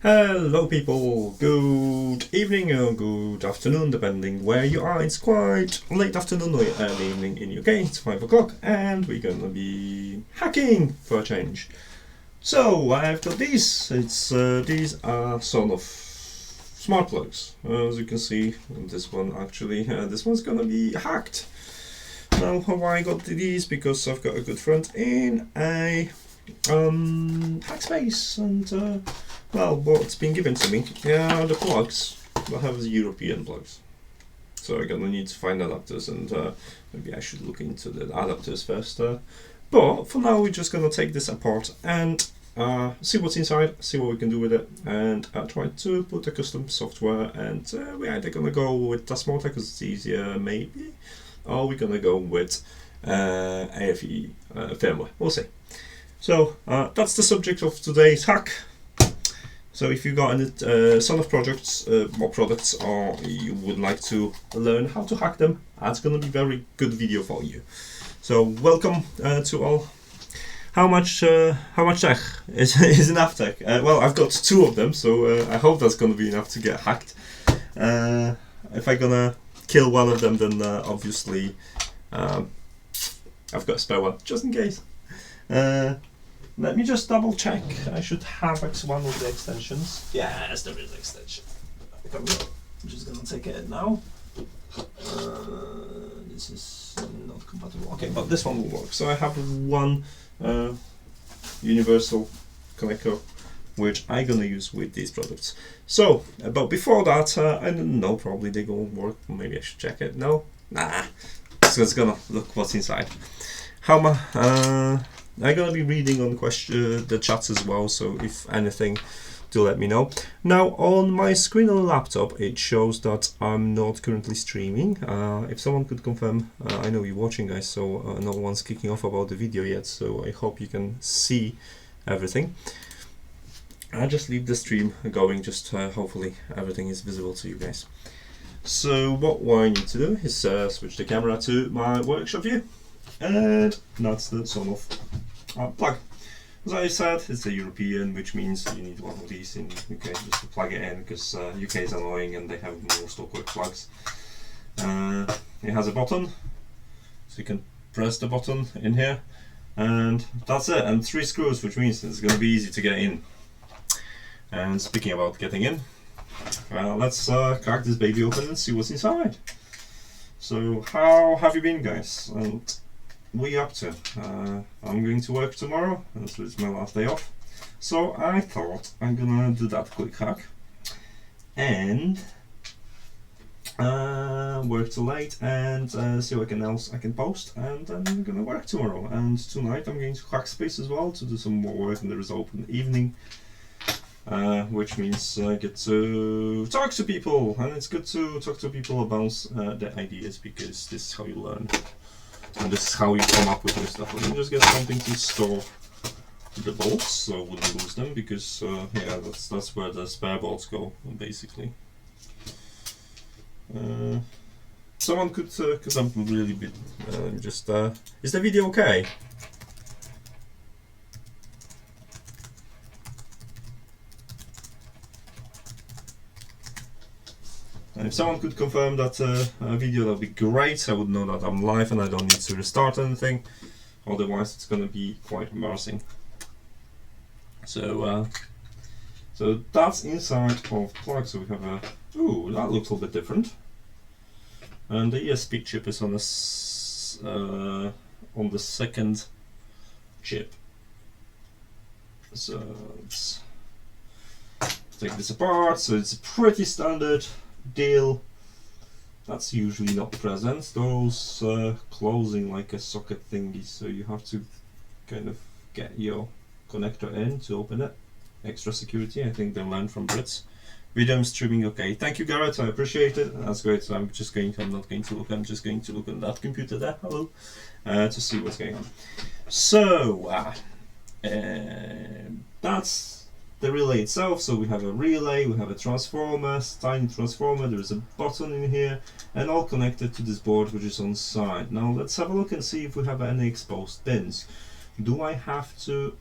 Hello people, good evening or good afternoon depending where you are. It's quite late afternoon or early evening in UK, it's 5 o'clock and we're gonna be hacking for a change. So I've got these, these are Sonoff smart plugs. As you can see, this one actually, this one's gonna be hacked. Now how I got these, because I've got a good friend in a Hackspace and well, what's been given to me are the plugs. I have the European plugs, so I'm gonna need to find adapters, and maybe I should look into the adapters first. But for now, we're just gonna take this apart and see what's inside, see what we can do with it, and try to put a custom software. And we're either gonna go with Tasmota because it's easier, maybe, or we're gonna go with AFE Firmware. We'll see. So that's the subject of today's hack. So if you've got any Sonoff projects or products, or you would like to learn how to hack them, that's going to be a very good video for you. So welcome to all. How much tech is enough tech? Well, I've got two of them, so I hope that's going to be enough to get hacked. If I'm gonna kill one of them, then obviously I've got a spare one just in case. Let me just double check. I should have one of the extensions. Yes, there is an extension. I'm just gonna take it now. This is not compatible. Okay, but this one will work. So I have one universal connector, which I'm gonna use with these products. So, but before that, I don't know. Probably they gonna work. Maybe I should check it. No, nah. So it's gonna look what's inside. How much? I'm gonna be reading on the chats as well, so if anything, do let me know. Now on my screen on the laptop, it shows that I'm not currently streaming. If someone could confirm, I know you're watching, guys, so no one's kicking off about the video yet, so I hope you can see everything. I'll just leave the stream going, just hopefully everything is visible to you guys. So what I need to do is switch the camera to my workshop view, and that's the Sonoff plug. As I said, it's a European, which means you need one of these in UK just to plug it in, because UK is annoying and they have most awkward plugs. It has a button, so you can press the button in here, and that's it, and 3 screws, which means it's going to be easy to get in. And speaking about getting in, let's crack this baby open and see what's inside. So how have you been, guys? And what are you up to? I'm going to work tomorrow, and so it's my last day off. So I thought I'm gonna do that quick hack and work till late and see what else I can post, and then I'm gonna work tomorrow. And tonight I'm going to Hackspace as well to do some more work, and there is open evening, which means I get to talk to people, and it's good to talk to people about their ideas, because this is how you learn. And this is how you come up with new stuff. Let me just get something to store the bolts so I wouldn't lose them, because yeah, that's where the spare bolts go, basically. Someone could, because I'm really bit, just, is the video okay? And if someone could confirm that video, that would be great. I would know that I'm live and I don't need to restart anything. Otherwise, it's going to be quite embarrassing. So, so that's inside of plug. So we have a. Ooh, that looks a little bit different. And the ESP chip is on the second chip. So let's take this apart. So it's a pretty standard deal that's usually not present, those closing like a socket thingy, so you have to kind of get your connector in to open it. Extra security, I think they learned from Brits. Video streaming okay. Thank you, Garrett, I appreciate it. That's great. So I'm just going to look at that computer there, hello, to see what's going on. So that's the relay itself. So we have a relay, we have a transformer, tiny transformer, there is a button in here, and all connected to this board which is on side. Now let's have a look and see if we have any exposed pins. Do I have to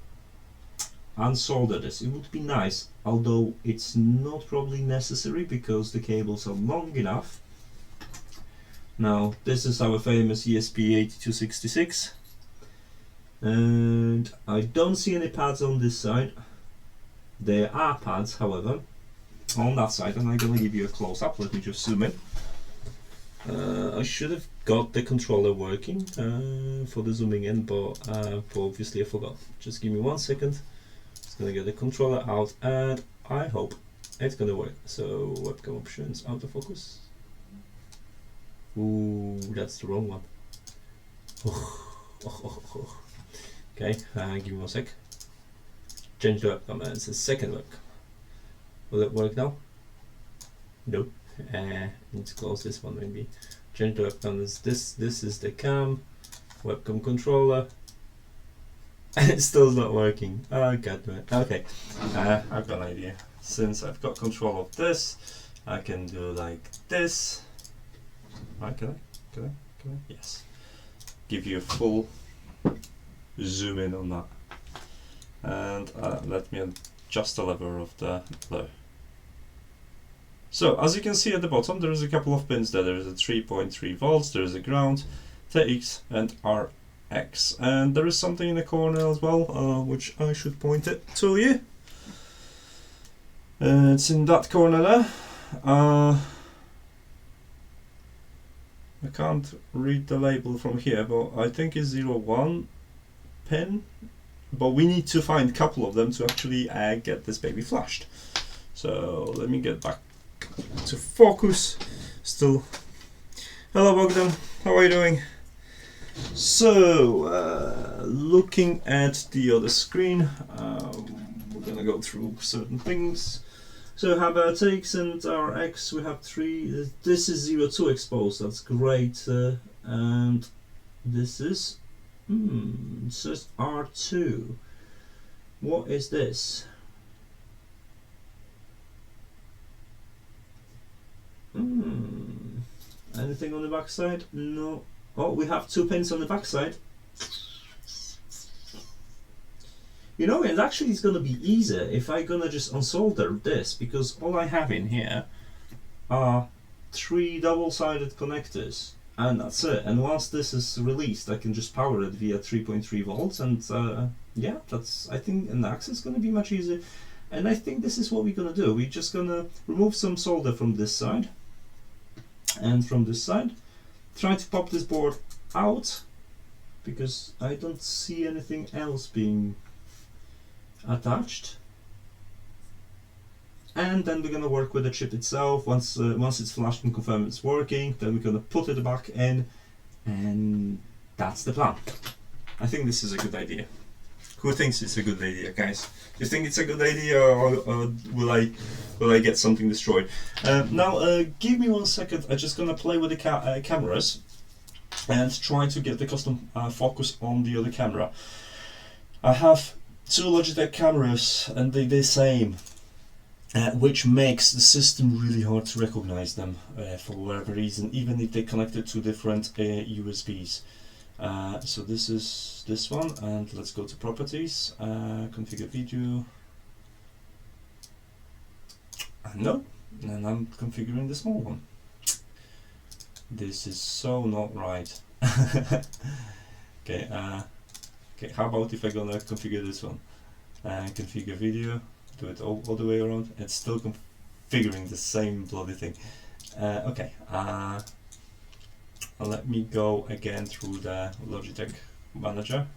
unsolder this. It would be nice, although it's not probably necessary because the cables are long enough. Now this is our famous ESP8266, and I don't see any pads on this side. There are pads, however, on that side, and I'm gonna give you a close-up. Let me just zoom in. I should have got the controller working for the zooming in, but obviously I forgot. Just give me 1 second. Just gonna get the controller out, and I hope it's gonna work. So webcam options, autofocus. Ooh, that's the wrong one. Okay, give me 1 sec. Change the webcam, and it's the second webcam. Will it work now? No. Need to close this one maybe. Change the webcam. This is the cam, webcam controller, and it's still not working. Oh god damn it. Okay, I've got an idea. Since I've got control of this, I can do like this. Right? Can I? Yes. Give you a full zoom in on that, and let me adjust the level of the blur. So as you can see at the bottom, there is a couple of pins there. There is a 3.3 volts, there is a ground, TX and RX, and there is something in the corner as well, which I should point it to you. It's in that corner there. I can't read the label from here, but I think it's 01 pin. But we need to find a couple of them to actually get this baby flashed. So let me get back to focus. Still, hello Bogdan, how are you doing? So looking at the other screen, we're gonna go through certain things. So we have TX and RX, we have 3, this is 02 exposed, that's great, and this is, it says R2. What is this? Anything on the back side? No. Oh, we have 2 pins on the back side. You know, it actually is going to be easier if I'm going to just unsolder this, because all I have in here are 3 double-sided connectors, and that's it. And once this is released, I can just power it via 3.3 volts, and yeah, that's, I think, an access is going to be much easier. And I think this is what we're going to do. We're just going to remove some solder from this side and from this side. Try to pop this board out, because I don't see anything else being attached. And then we're going to work with the chip itself. Once it's flashed and confirmed it's working, then we're going to put it back in, and that's the plan. I think this is a good idea. Who thinks it's a good idea, guys? You think it's a good idea, or will I get something destroyed? Now, give me 1 second. I'm just gonna play with the cameras and try to get the custom focus on the other camera. I have 2 Logitech cameras, and they're the same, which makes the system really hard to recognize them for whatever reason, even if they're connected to different USBs. So this is this one, and let's go to properties, configure video. No, and I'm configuring the small one. This is so not right. Okay, okay. How about if I'm gonna configure this one? Configure video. Do it all the way around. It's still configuring the same bloody thing. Okay. Let me go again through the Logitech manager.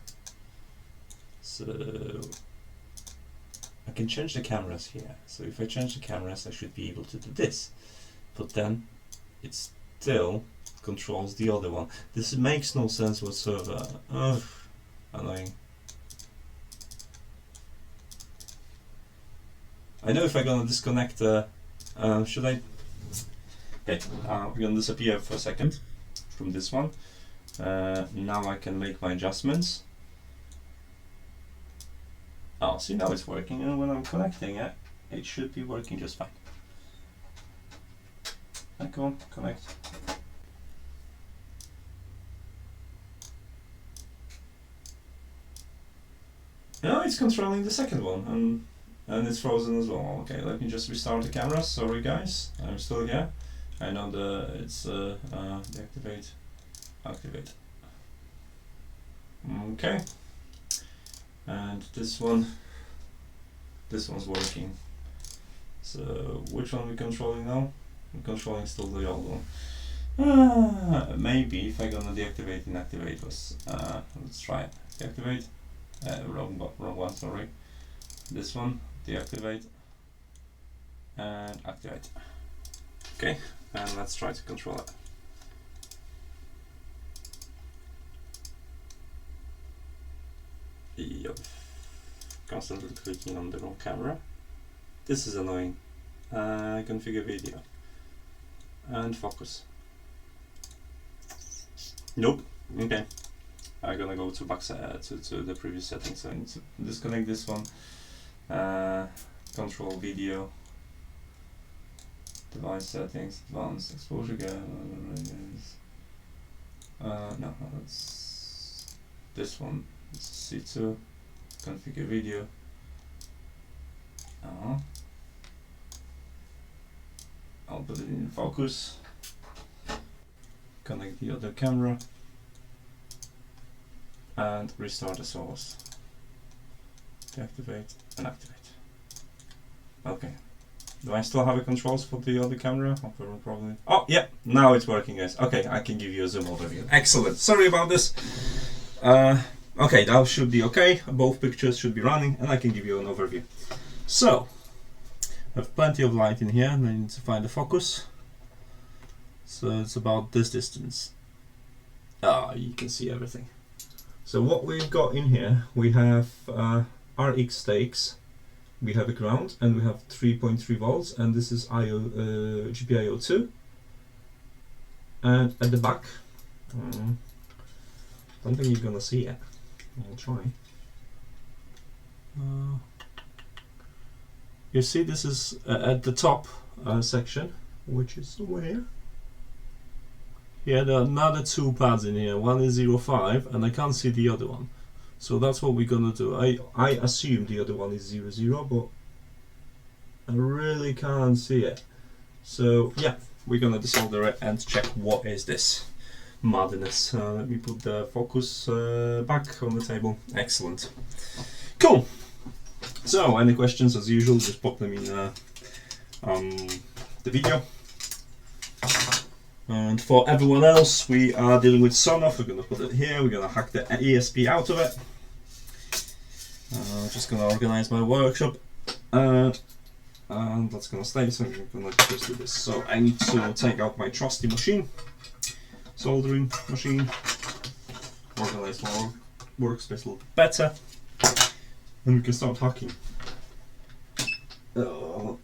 So I can change the cameras here. So if I change the cameras, I should be able to do this. But then it still controls the other one. This makes no sense whatsoever. Ugh, annoying. I know if I'm gonna disconnect should I? Okay, we're gonna disappear for a second from this one. Now I can make my adjustments. Oh, see, now it's working, and when I'm connecting it, it should be working just fine. Come on, connect. No, it's controlling the second one, and it's frozen as well. Okay, let me just restart the camera. Sorry guys, I'm still here. I know it's deactivate, activate. Okay, and this one's working. So which one are we controlling now? I'm controlling still the old one. Maybe if I'm gonna deactivate and activate was let's try it. Deactivate. Wrong one, sorry. This one, deactivate and activate. Okay, and let's try to control it. Yep. Constantly clicking on the wrong camera. This is annoying. Configure video and focus. Nope. Okay. I'm gonna go to back to the previous settings. So I need to disconnect this one. Control video. Device settings. Advanced exposure. No, that's this one. It's C2. Configure video. I'll put it in focus. Connect the other camera. And restart the source. Deactivate and activate. Okay. Do I still have the controls for the other camera? Probably. Oh, yeah. Now it's working, guys. Okay, I can give you a zoom overview. Excellent. Sorry about this. Okay, that should be okay. Both pictures should be running, and I can give you an overview. So, I have plenty of light in here, and I need to find the focus. So it's about this distance. You can see everything. So what we've got in here, we have RX stakes, we have a ground, and we have 3.3 volts, and this is GPIO 2. And at the back, don't think you're gonna see it. I'll try. You see, this is at the top section, which is somewhere here. Yeah, there are another two pads in here. One is 0.5 and I can't see the other one. So that's what we're gonna do. I assume the other one is 0.0, but I really can't see it. So yeah, we're gonna desolder it and check what is this madness. Let me put the focus back on the table. Excellent. Cool. So any questions, as usual, just pop them in the video. And for everyone else, we are dealing with Sonoff. We're going to put it here. We're going to hack the ESP out of it. Just going to organize my workshop. And that's going to stay. So I'm going to just do this. So I need to take out my trusty machine, soldering machine, organize my workspace a little better, and we can start hacking. I'm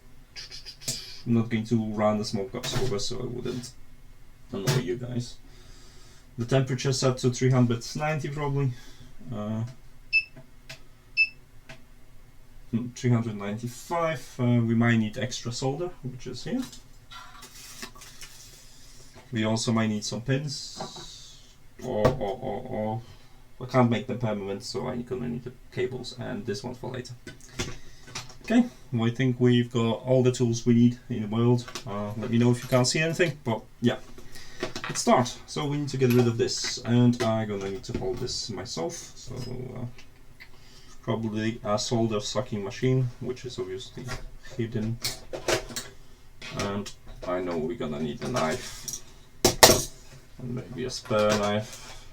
not going to run the smoke absorber, so I wouldn't annoy you guys. The temperature set to 390 probably. 395. We might need extra solder, which is here. We also might need some pins, or I can't make them permanent, so I'm gonna need the cables, and this one for later. Okay, well, I think we've got all the tools we need in the world. Let me know if you can't see anything, but yeah. Let's start. So we need to get rid of this, and I'm gonna need to hold this myself. So probably a solder sucking machine, which is obviously hidden. And I know we're gonna need a knife, and maybe a spare knife,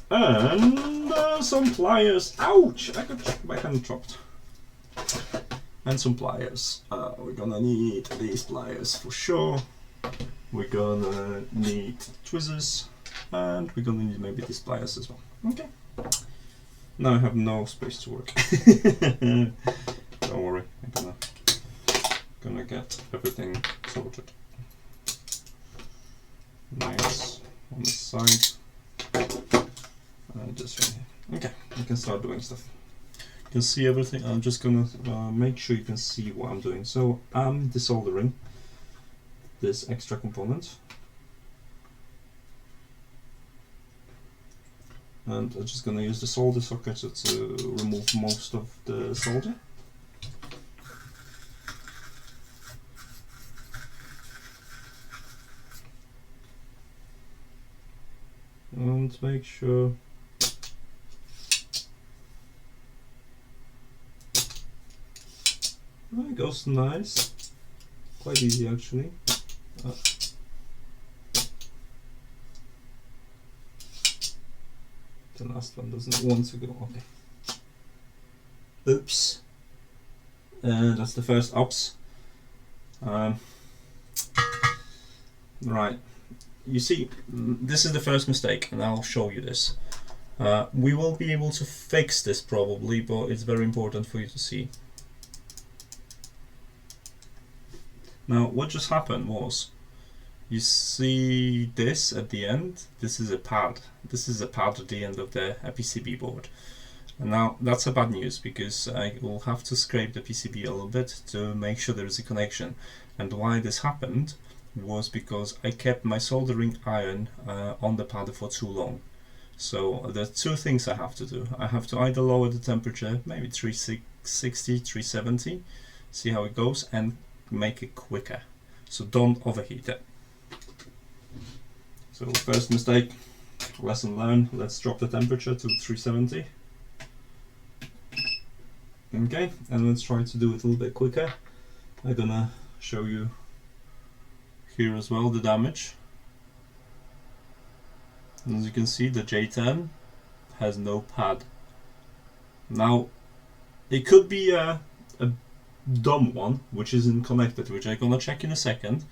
and some pliers. Ouch! I got my hand chopped. And some pliers. We're gonna need these pliers for sure. We're gonna need tweezers, and we're gonna need maybe these pliers as well. Okay. Now I have no space to work. Don't worry, I'm gonna get everything sorted. Nice on the side, and this one here. Okay, I can start doing stuff. You can see everything. I'm just gonna make sure you can see what I'm doing. So I'm desoldering this extra component. and I'm just going to use the solder socket to remove most of the solder. And make sure it goes nice, quite easy actually. The last one doesn't want to go, okay. Oops. And that's the first ups. Right, you see, this is the first mistake, and I'll show you this. We will be able to fix this probably, but it's very important for you to see. Now, what just happened was, you see this at the end, this is a pad. This is a pad at the end of the PCB board. And now, that's a bad news, because I will have to scrape the PCB a little bit to make sure there is a connection. And why this happened was because I kept my soldering iron on the pad for too long. So there are two things I have to do. I have to either lower the temperature, maybe 360, 370, see how it goes, and make it quicker. So don't overheat it. So first mistake, lesson learned, let's drop the temperature to 370. Okay, and let's try to do it a little bit quicker. I'm gonna show you here as well the damage. And as you can see, the J10 has no pad. Now, it could be a dumb one which isn't connected, which I'm gonna check in a second,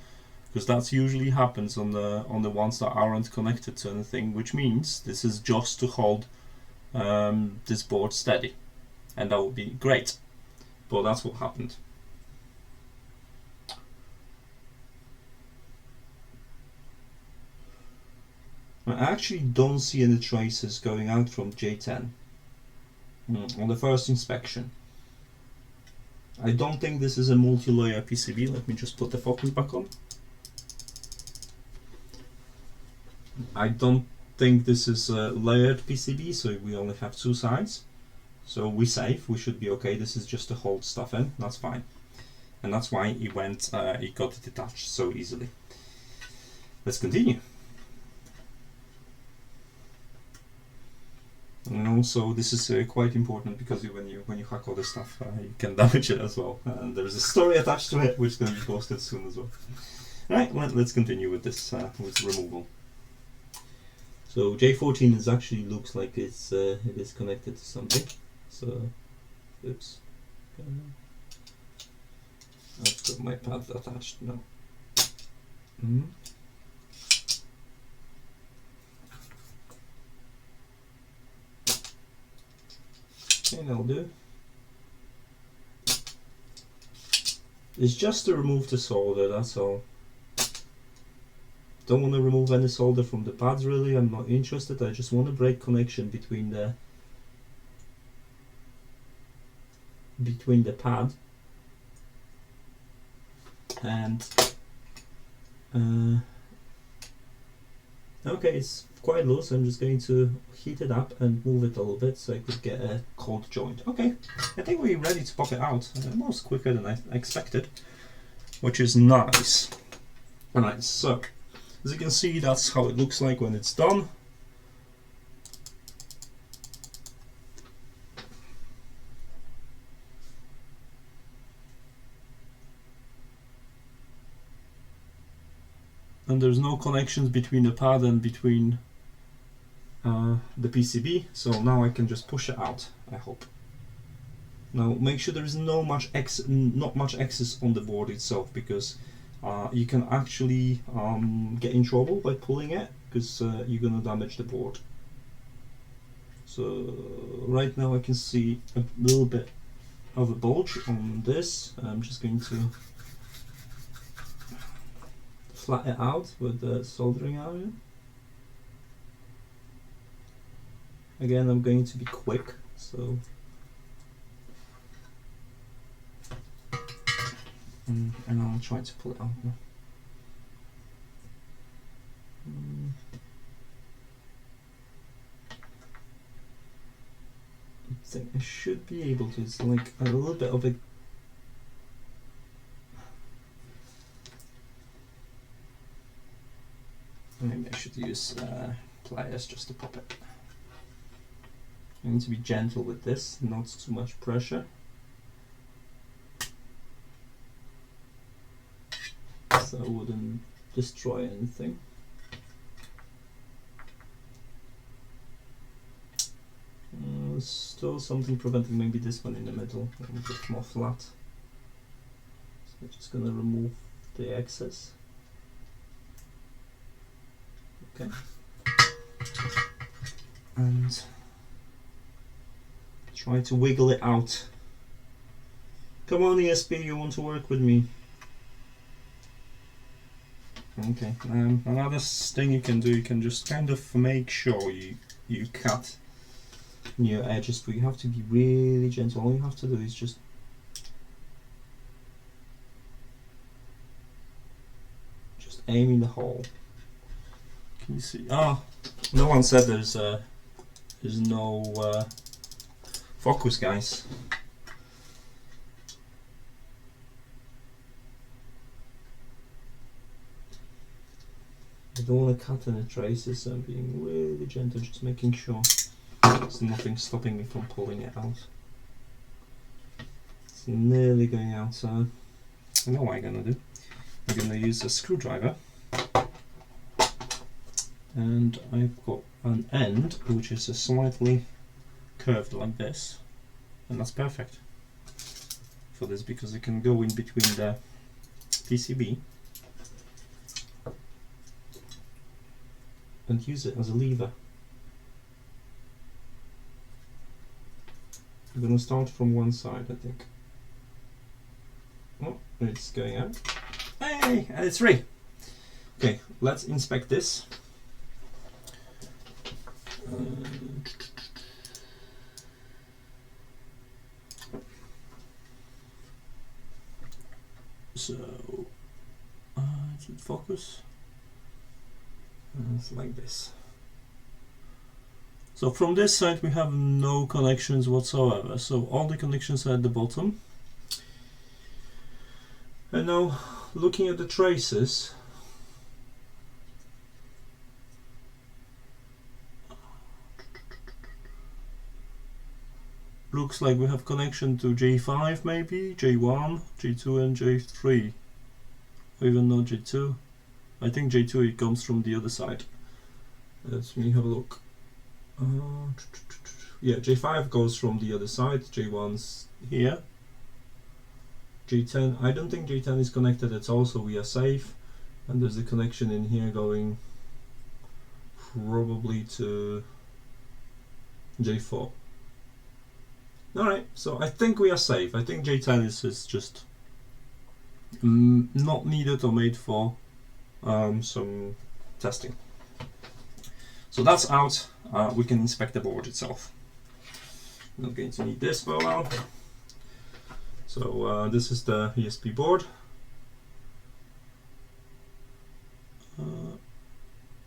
because that usually happens on the ones that aren't connected to anything, which means this is just to hold this board steady, and that would be great, but that's what happened. I actually don't see any traces going out from J10 on the first inspection. I don't think this is a multi-layer PCB. Let me just put the focus back on. I don't think this is a layered PCB, so we only have two sides. So we're safe, we should be okay. This is just to hold stuff in, that's fine. And that's why it got detached so easily. Let's continue. And also, this is quite important, because when you hack all this stuff, you can damage it as well. And there is a story attached to it, which is going to be posted soon as well. Right, let's continue with this with removal. So J14 is actually looks like it is connected to something. So, oops. I've got my pad attached now. Okay, that'll do. It's just to remove the solder, that's all. Don't want to remove any solder from the pads really, I'm not interested. I just want to break connection between the pad and okay, it's quite loose. I'm just going to heat it up and move it a little bit so I could get a cold joint. Okay, I think we're ready to pop it out. Almost quicker than I expected, which is nice. Alright, so as you can see, that's how it looks like when it's done. And there's no connections between the pad and between the PCB, so now I can just push it out, I hope. Now make sure there is not much excess on the board itself, because you can actually get in trouble by pulling it, because you're gonna damage the board. So right now I can see a little bit of a bulge on this. I'm just going to flat it out with the soldering iron. Again, I'm going to be quick, so and I'll try to pull it out now. think I should be able to. It's like a little bit of a maybe I should use pliers just to pop it. I need to be gentle with this, not too much pressure. So I wouldn't destroy anything. Still something preventing maybe this one in the middle, a bit more flat. So I'm just going to remove the excess. Okay. And try to wiggle it out. Come on, ESP, you want to work with me? Okay. Another thing you can do, you can just kind of make sure you cut your edges, but you have to be really gentle. All you have to do is just aim in the hole. Can you see? Ah, no one said there's no focus, guys. I don't want to cut any traces, so I'm being really gentle, just making sure there's nothing stopping me from pulling it out. It's nearly going out, so I know what I'm gonna do. I'm gonna use a screwdriver, and I've got an end which is slightly curved like this, and that's perfect for this because it can go in between the PCB and use it as a lever. I'm going to start from one side, I think. Oh, it's going out. Hey, and it's free. Okay, let's inspect this. So, should focus. It's like this. So from this side we have no connections whatsoever, so all the connections are at the bottom. And now looking at the traces, looks like we have connection to J5 maybe, J1, J2 and J3, or even not J2. I think J2 it comes from the other side. Let me have a look. Yeah, J5 goes from the other side, J1's here. J10, I don't think J10 is connected at all, so we are safe. And there's a connection in here going probably to J4. Alright, so I think we are safe. I think J10 is just not needed or made for some testing. So that's out. We can inspect the board itself. Not going to need this for a while. So this is the ESP board.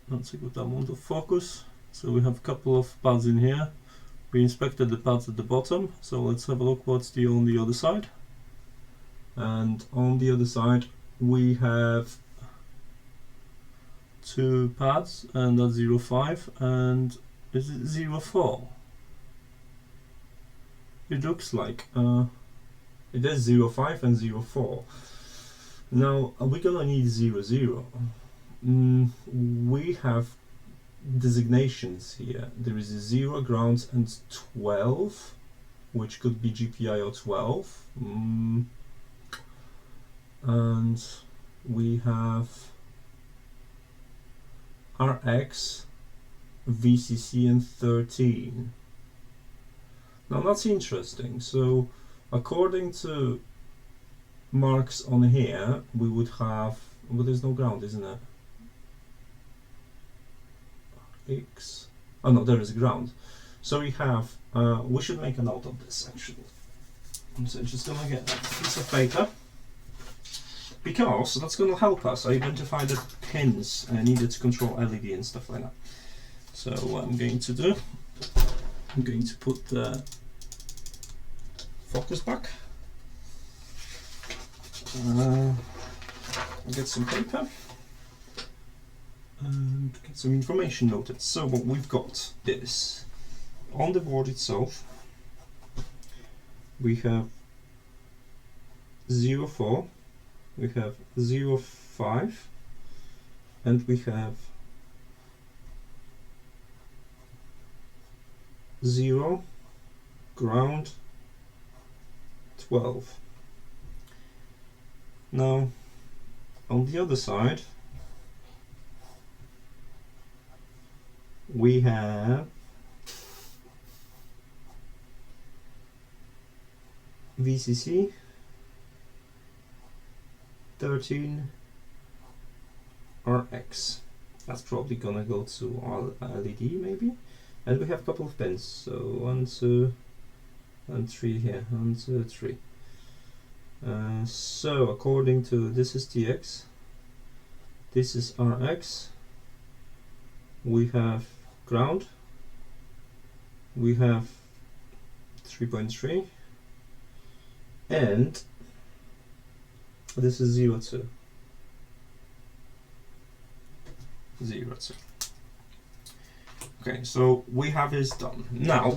That's a good amount of focus. So we have a couple of pads in here. We inspected the pads at the bottom, so let's have a look what's on the other side. And on the other side we have two pads, and that's 0.5 and is it 0.4? It looks like it is 0.5 and 0.4. Now are we gonna need 0.0? We have designations here. There is a 0, ground and 12, which could be GPIO 12, and we have RX, VCC and 13. Now that's interesting. So according to marks on here we would have, well, there's no ground, isn't it? X. Oh no, there is ground. So we have, we should make a note of this actually. So I'm just gonna get a piece of paper, because that's gonna help us identify the pins needed to control LED and stuff like that. So what I'm going to do, I'm going to put the focus back. Get some paper and get some information noted. So what we've got is, on the board itself, we have 04, we have 05, and we have 0, ground, 12. Now, on the other side, we have VCC 13 RX. That's probably gonna go to our LED maybe. And we have a couple of pins. So 1, 2, and 3 here. 1, 2, 3. So according to this is TX, this is RX, we have ground, we have 3.3, and this is 02. 02. Okay, so we have this done. Now,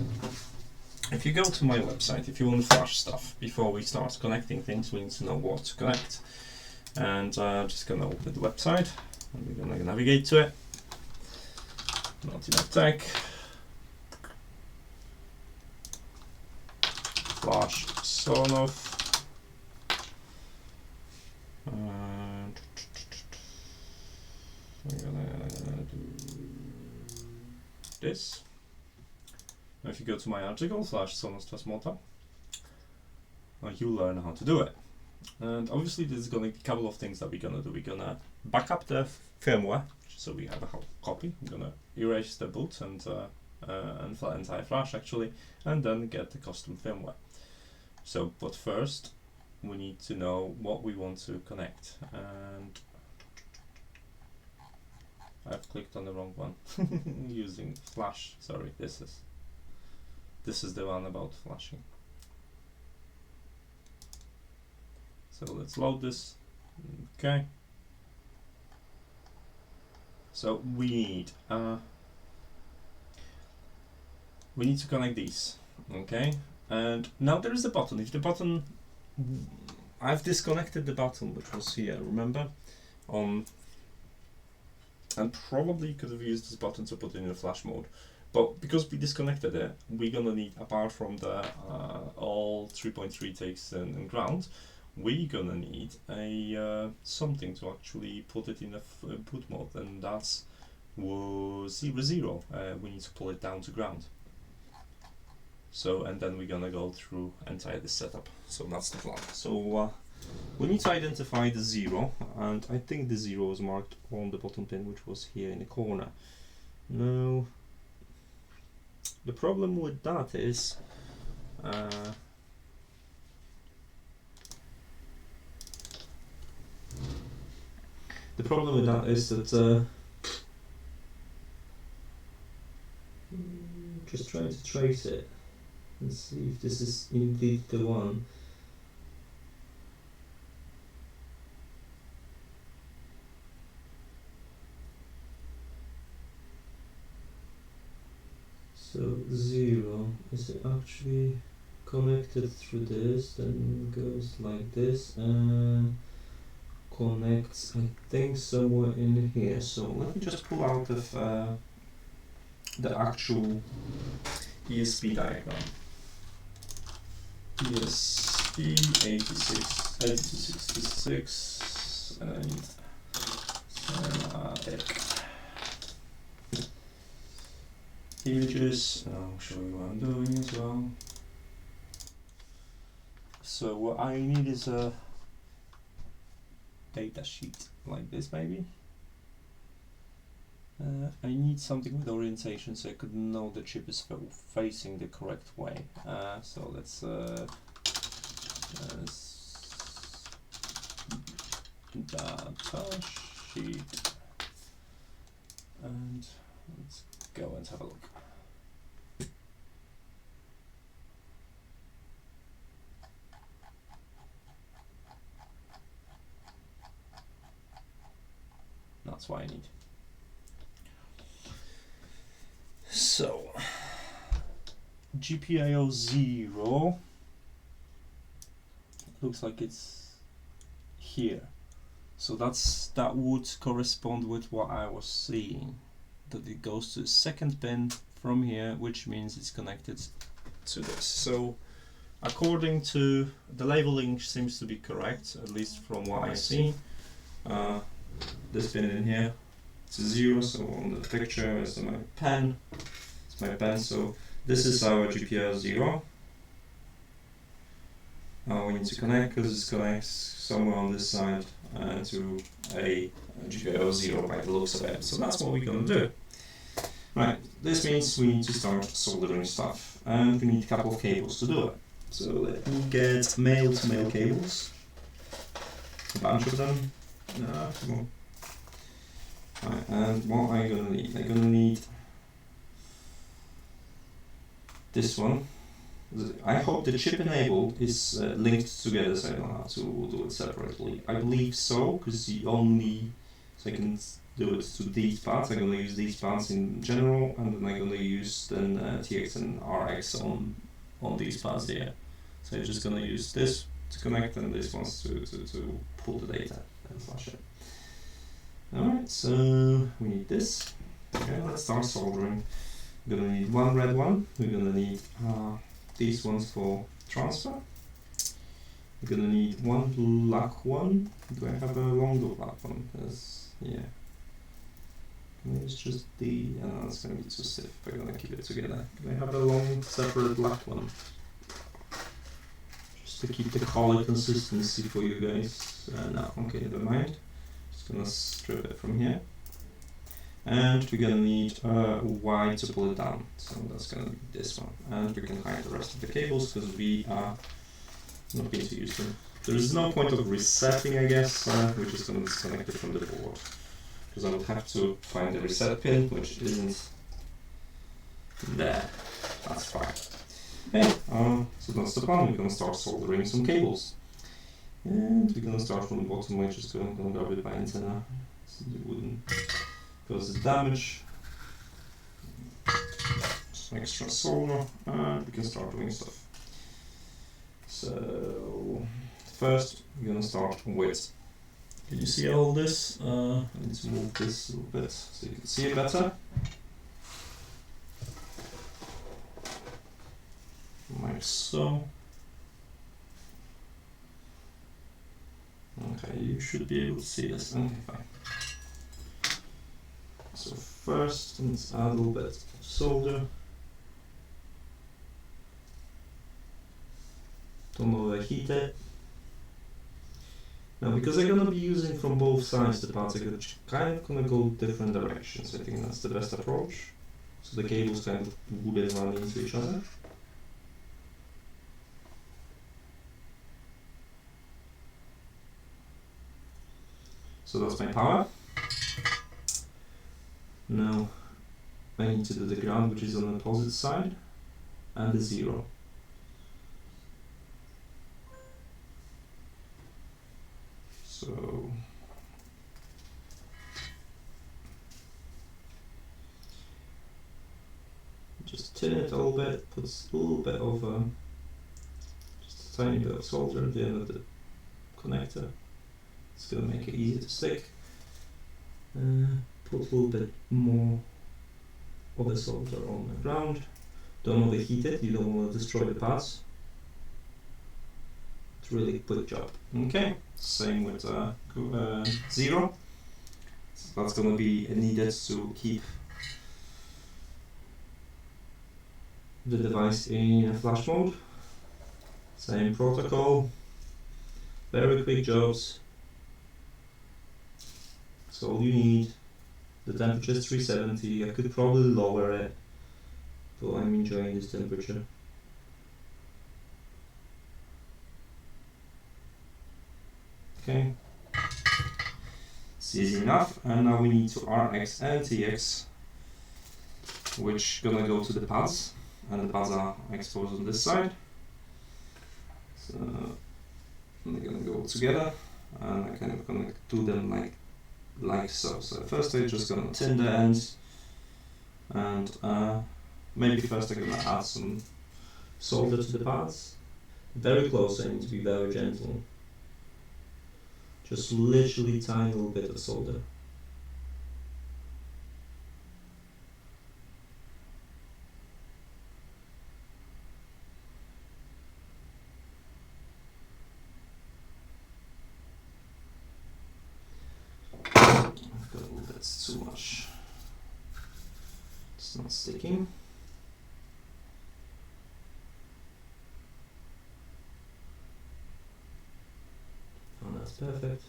if you go to my website, if you want to flash stuff, before we start connecting things, we need to know what to connect. And just gonna open the website, and we're gonna navigate to it. Tech, flash Sonoff, and I'm gonna do this. Now if you go to my article, /Sonoff Tasmota, you learn how to do it. And obviously there's going to be a couple of things that we're going to do. We're going to back up the firmware, so we have a copy. I'm going to erase the boot and entire flash actually, and then get the custom firmware. So, but first we need to know what we want to connect, and I've clicked on the wrong one using flash. Sorry, this is the one about flashing. So let's load this. Okay. So we need to connect these. Okay. And now there is a button. If the button, I've disconnected the button which was here. Remember, and probably could have used this button to put it in the flash mode. But because we disconnected it, we're gonna need, apart from the all 3.3 takes and ground, we're gonna need a something to actually put it in a boot mode, and that's 0. We need to pull it down to ground. So, and then we're gonna go through entire this setup. So that's the plan. So we need to identify the 0, and I think the 0 is marked on the bottom pin, which was here in the corner. Now, the problem with that is that just trying to trace it and see if this is indeed the one. So 0 is actually connected through this, then goes like this and connects, I think, somewhere in here. So let me just pull out of the actual ESP diagram. ESP 8266 and images. I'll show you what I'm doing as well. So what I need is a data sheet like this maybe. I need something with orientation so I could know the chip is facing the correct way. So let's data sheet, and let's go and have a look. That's what I need. So GPIO 0 looks like it's here. So that would correspond with what I was seeing, that it goes to the second pin from here, which means it's connected to this. So according to the labeling seems to be correct, at least from what I see. This pin in here, it's a 0, so on the picture is my pen. It's my pen, so this is our GPIO 0. We need to connect, because it connects somewhere on this side to a GPIO 0 by the looks of it. So that's what we're going to do. Right, this means we need to start soldering stuff, and we need a couple of cables to do it. So let me get male-to-male cables, a bunch of them. Come on. Right, and what I'm going to need? I'm going to need this one. I hope the chip enabled is linked together, so I don't have to do it separately. I believe so, because so I can do it to these parts. I'm going to use these parts in general, and then I'm going to use then TX and RX on these parts here. So I'm just going to use this to connect, and this one's to pull the data and flash it. Alright, so we need this. Okay, let's start soldering. We're going to need one red one. We're going to need these ones for transfer. We're going to need one black one. Do I have a longer black one? Yeah. It's just it's going to be too stiff if I'm going to keep it together. Can I have a long separate black one? Just to keep the color consistency for you guys. No, okay, never mind. Just going to strip it from here. And we're going to need white to pull it down, so that's going to be this one. And we can hide the rest of the cables because we are not going to use them. There is no point of resetting, I guess. We're just going to disconnect it from the board, because I would have to find the reset pin, which isn't there. That's fine. Okay, so that's the plan. We're going to start soldering some cables. And we're going to start from the bottom. We're just going to grab it by antenna, so it wouldn't cause the damage. Some extra solder, and we can start doing stuff. So first we're going to start with, can you see all this? I need to move this a little bit so you can see it better. Like so. Okay, you should be able to see this. Okay, fine. So first, let's add a little bit of solder. Don't overheat it. Now, because I'm going to be using from both sides the parts, I'm kind of going to go different directions. I think that's the best approach. So the cables kind of wouldn't run into each other. So that's my power. Now I need to do the ground, which is on the opposite side, and the 0. So just tin it a little bit, put a little bit of just a tiny bit of solder at the end of the connector. It's going to make it easier to stick. Put a little bit more of the solder on the ground. Don't overheat it, you don't want to destroy the parts. It's really a quick job. Okay, same with 0. So that's going to be needed to keep the device in flash mode. Same protocol, very quick jobs. So all you need, the temperature is 370, I could probably lower it, but I'm enjoying this temperature. Okay, it's easy enough, and now we need to RX and TX, which gonna go to the pads, and the pads are exposed on this side. So they're gonna go together, and I'm kind of gonna do them like like so. So first I'm just gonna tin the ends, and maybe first I'm gonna add some solder to the parts. Very close, I need to be very gentle. Just literally tiny little bit of solder. That's too much. It's not sticking. Oh, that's perfect.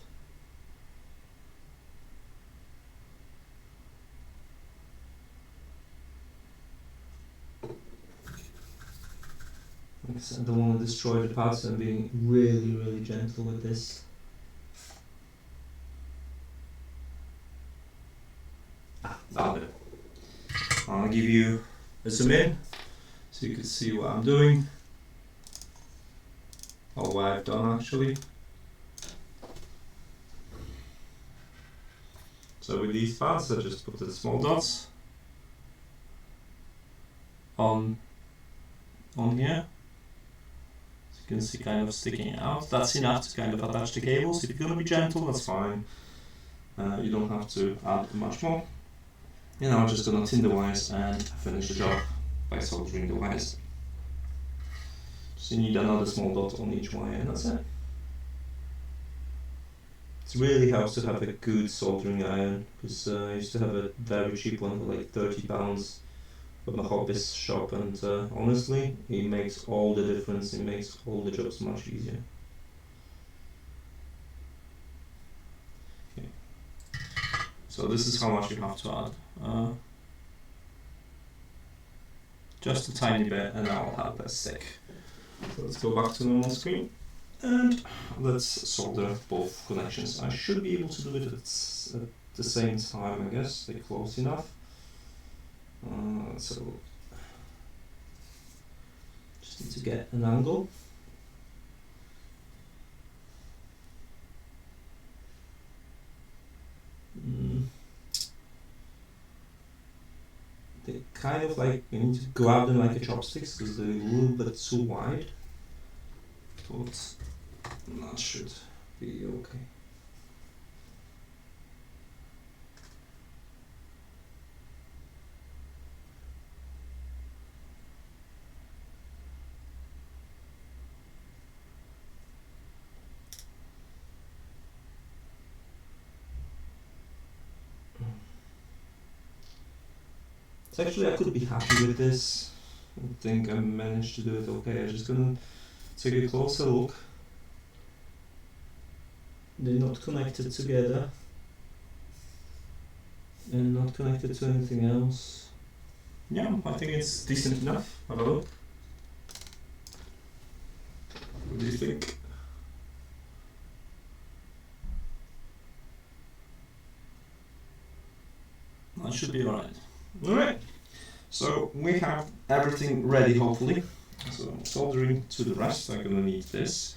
Like I said, I don't want to destroy the parts, so I'm being really gentle with this. That'll do. I'll give you a zoom in so you can see what I'm doing, or what I've done actually. So with these parts, I just put the small dots on here. So you can see kind of sticking out. That's enough to kind of attach the cables. If you're going to be gentle, that's fine. You don't have to add much more. And now I'm just going to tin the wires and finish the job by soldering the wires. So you need another small dot on each wire, and that's it. It really helps to have a good soldering iron, because I used to have a very cheap one for like £30 from a hobbyist shop, and honestly, it makes all the difference. It makes all the jobs much easier. Okay. So this is how much you have to add. Just a tiny bit, and now I'll have that stick. So let's go back to the normal screen, and let's solder both connections. I should be able to do it at the same time, I guess. They're close enough. So just need to get an angle. They kind of like, you need to grab them like a chopsticks because they're a little bit too wide, but that should be okay. So actually I could be happy with this. I think I managed to do it okay. I'm just gonna take a closer look. They're not connected together and not connected to anything else. Yeah, I think it's decent enough. Have a look. What do you think? That should be alright. Alright, so we have everything ready, hopefully. So I'm soldering to the rest. I'm gonna need this.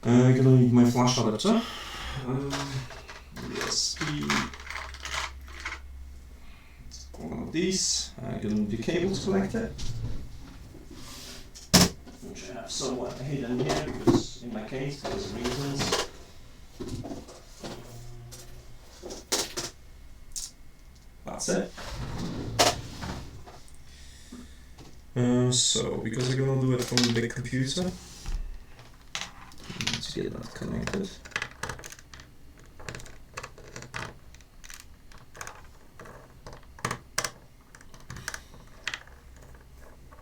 I'm gonna need my flash adapter. USB. One of these. I'm gonna need the cables connected, which I have somewhat hidden here because in my case there's reasons. That's it. So, because we're gonna do it from the big computer, let's get that connected.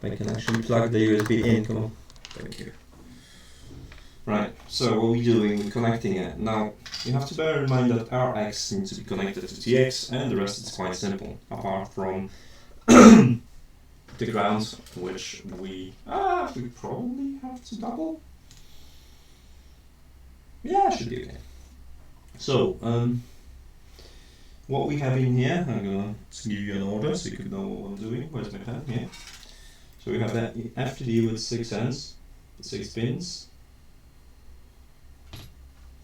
I can actually plug the USB in, come on. Thank you. Right, so what we're doing, we're connecting it. Now, you have to bear in mind that our X needs to be connected to TX, and the rest is quite simple, apart from the ground, which we probably have to double. Yeah, should be okay. So, what we have in here, I'm going to give you an order so you can know what I'm doing. Where's my pen? Here. So we have that FTD with 6 ends, 6 pins.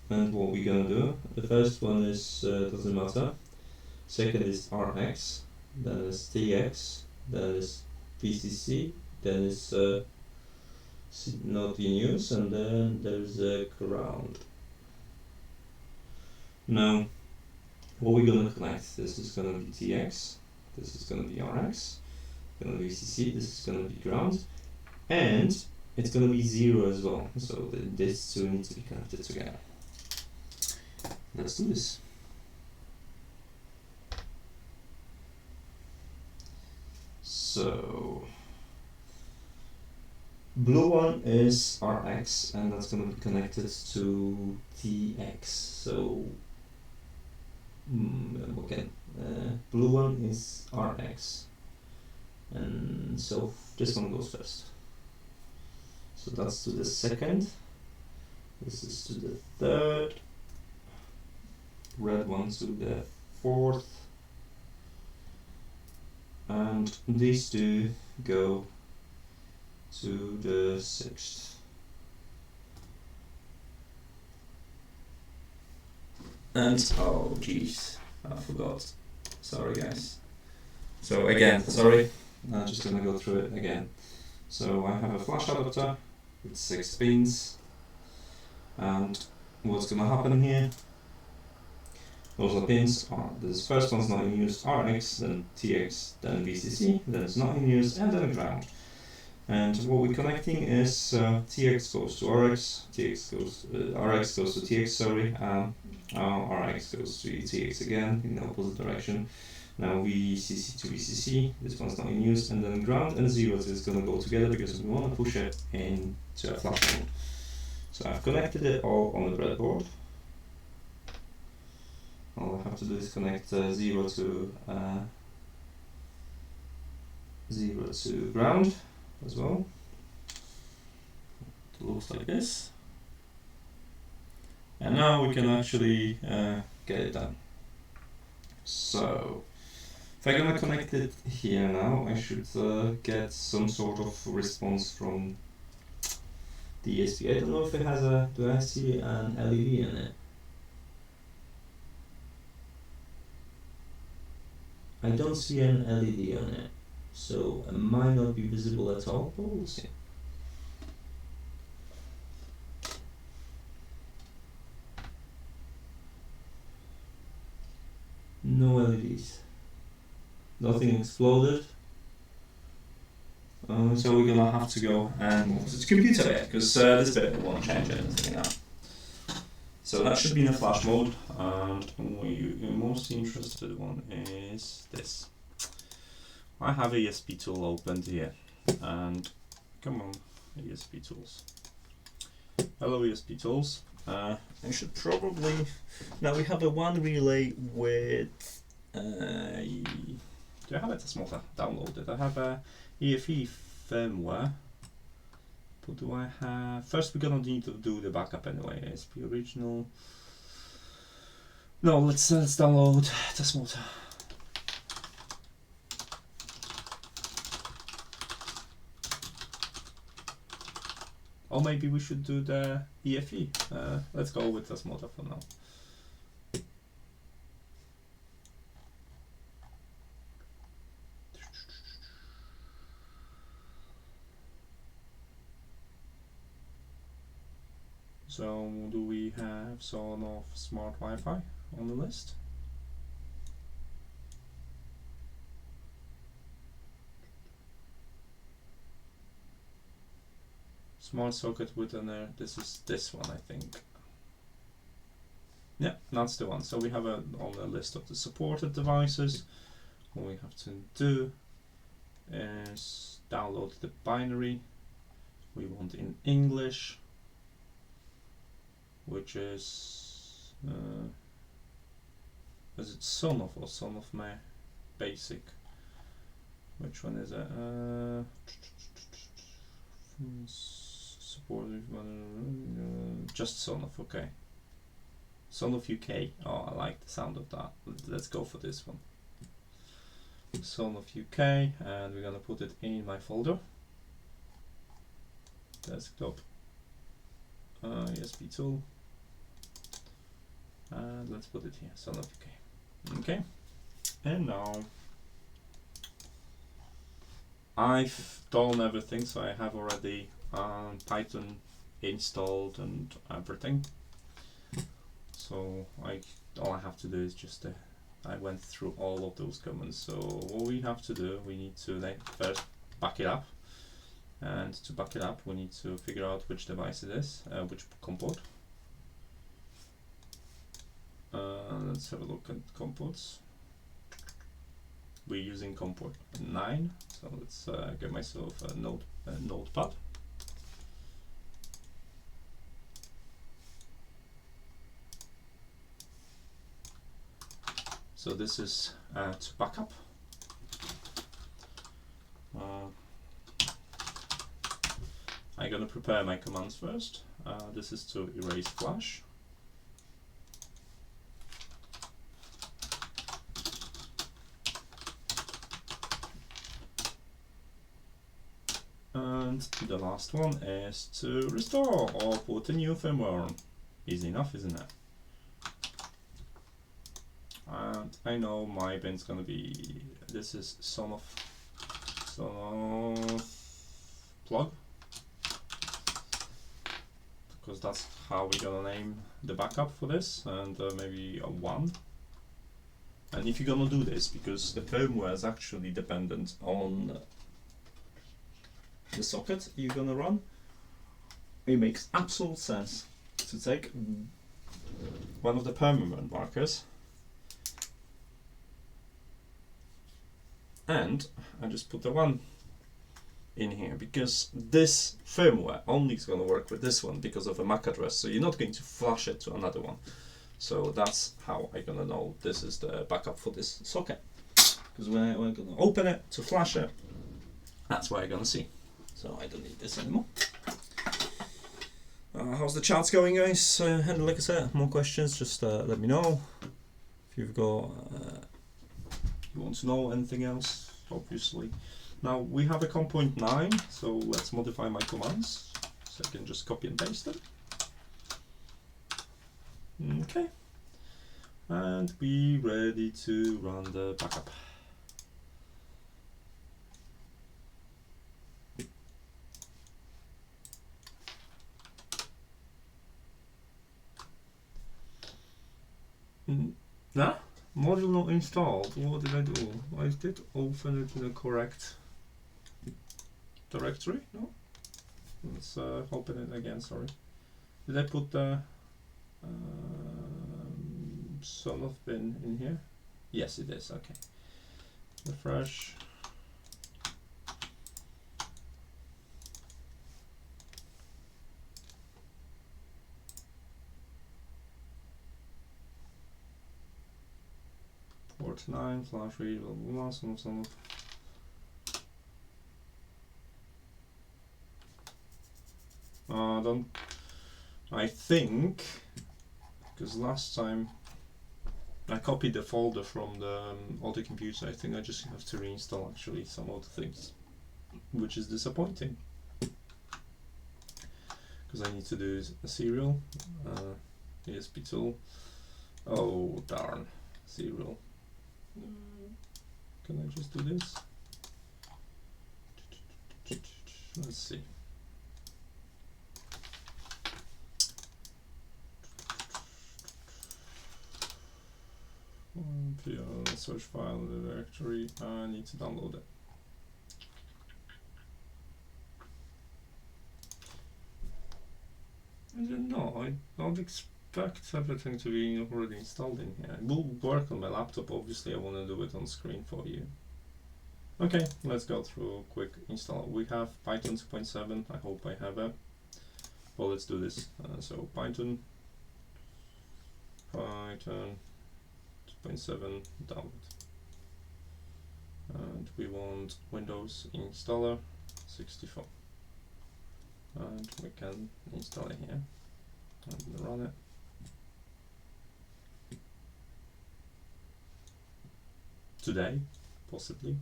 And what we're gonna do, the first one is Tasmota, second is RX, then is TX, then is VCC, then is not in use, and then there's a ground. Now, what we're gonna connect, this is gonna be TX, this is gonna be RX, gonna be VCC, this is gonna be ground, and it's gonna be 0 as well, so these two need to be connected together. Let's do this. So, blue one is RX, and that's going to be connected to TX. So, again, blue one is RX, and so this one goes first. So that's to the second. This is to the third. Red one to the fourth. And these two go to the sixth. And oh geez, I forgot. Sorry guys. So again, sorry, I'm just gonna go through it again. So I have a flash adapter with 6 pins, and what's gonna happen here? Those are pins. This first one's not in use, RX, then TX, then VCC, then it's not in use, and then ground. And what we're connecting is TX goes to RX, RX goes to TX, sorry, RX goes to TX again in the opposite direction. Now VCC to VCC, this one's not in use, and then ground and 0 is going to go together because we want to push it into a flash mode. So I've connected it all on the breadboard. All I have to do is connect 0 to ground as well. It looks like this. And now we can actually get it done. So, if I'm gonna connect it here now, I should get some sort of response from the ESP. I don't know if it has a, do I see an LED in it? I don't see an LED on it, so it might not be visible at all, but we'll see. No LEDs. Nothing exploded. So we're gonna have to go and move to the computer bit, because this bit won't change anything now. So that should be in a flash mode, and your most interested one is this. I have ESP tool opened here, and come on, ESP tools. Hello ESP tools. I should probably, now we have a one relay with, do I have a Tasmota downloaded? I have a AFE Firmware. What do I have? First we're gonna need to do the backup anyway. ASP original. No, let's download Tasmota. Or maybe we should do the EFE. Let's go with Tasmota for now. So do we have Sonoff Smart Wi-Fi on the list? Smart socket with an air. This is this one, I think. Yeah, that's the one. So we have on the list of the supported devices. What we have to do is download the binary we want in English, which is it Sonoff or Sonoff Basic? Which one is it? Supported just Sonoff, okay. Sonoff UK. Oh, I like the sound of that. Let's go for this one. Sonoff UK, and we're gonna put it in my folder. Desktop. ESP tool. and let's put it here, Sonoff. Okay, and now I've done everything, so I have already Python installed and everything. So all I have to do is just I went through all of those commands. So what we have to do, we need to then first back it up, and to back it up we need to figure out which device it is, which COM port. Let's have a look at COM ports. We're using COM port 9, so let's get myself a notepad. So this is to backup. I'm gonna prepare my commands first. This is to erase flash. And the last one is to restore or put a new firmware on. Easy enough, isn't it? And I know my bin's gonna be, this is Sonoff plug, because that's how we're gonna name the backup for this, and maybe a 1. And if you're gonna do this, because the firmware is actually dependent on the socket you're gonna run, it makes absolute sense to take one of the permanent markers and I just put the 1 in here, because this firmware only is going to work with this one because of a MAC address, so you're not going to flash it to another one. So that's how I'm going to know this is the backup for this socket, because we're going to open it to flash it, that's what I'm going to see. So I don't need this anymore. How's the charts going, guys? And like I said, more questions, just let me know. If you've got you want to know anything else, obviously. Now we have a COM point 9, so let's modify my commands so I can just copy and paste them. Okay, and be ready to run the backup. Nah? Module not installed. What did I do? I did open it in the correct directory. No? Let's open it again. Sorry. Did I put the Sonoff bin in here? Yes, it is. Okay. Refresh. Port 9, flash read, blah, Sonoff. I think, because last time I copied the folder from the auto computer, I think I just have to reinstall actually some other things, which is disappointing, because I need to do a serial, ESP tool. Oh darn, serial. Can I just do this? Let's see. Search file in the directory. I need to download it. I don't know. I don't expect everything to be already installed in here. It will work on my laptop. Obviously, I want to do it on screen for you. Okay, let's go through a quick install. We have Python 2.7. I hope I have it. Well, let's do this. So Python 2.7 download. And we want Windows installer 64. And we can install it here and run it. Today, possibly.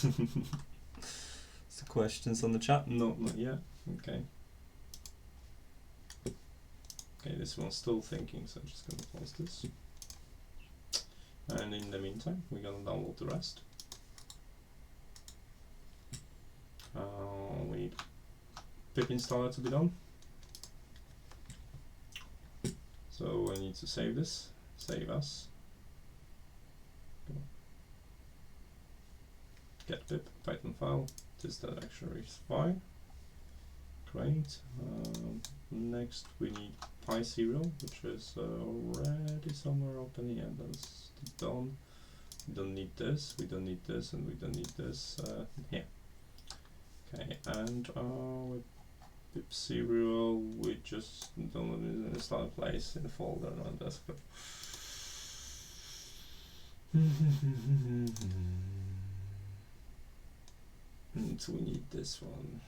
The questions on the chat? No, not yet. Okay. Okay, this one's still thinking, so I'm just gonna close this. And in the meantime, we're gonna download the rest. We need pip installer to be done. So I need to save this, save as. Get pip Python file. This directory is fine. Great. Next we need PySerial, which is already somewhere open here. That's done. We don't need this, we don't need this, and we don't need this here. Okay, and with pip serial, we just download it in a start place in the folder on desktop. And we need this one.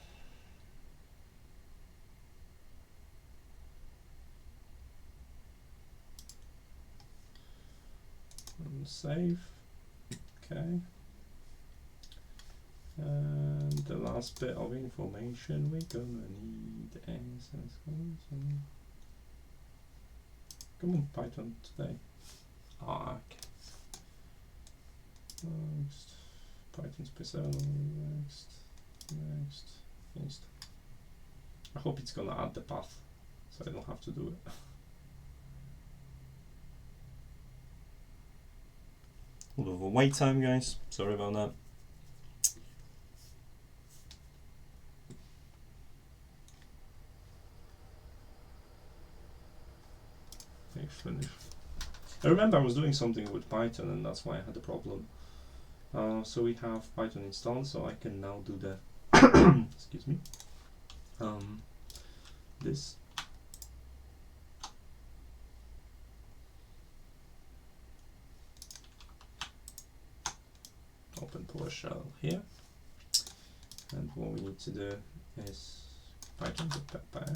And save. Okay. And the last bit of information we're gonna need is come on, Python today. Okay. Next, Python special. Next. I hope it's gonna add the path, so I don't have to do it. A little bit of a wait time, guys. Sorry about that. Okay, finish. I remember I was doing something with Python, and that's why I had a problem. So we have Python installed, so I can now do the excuse me. This. Open PowerShell here, and what we need to do is Python.py.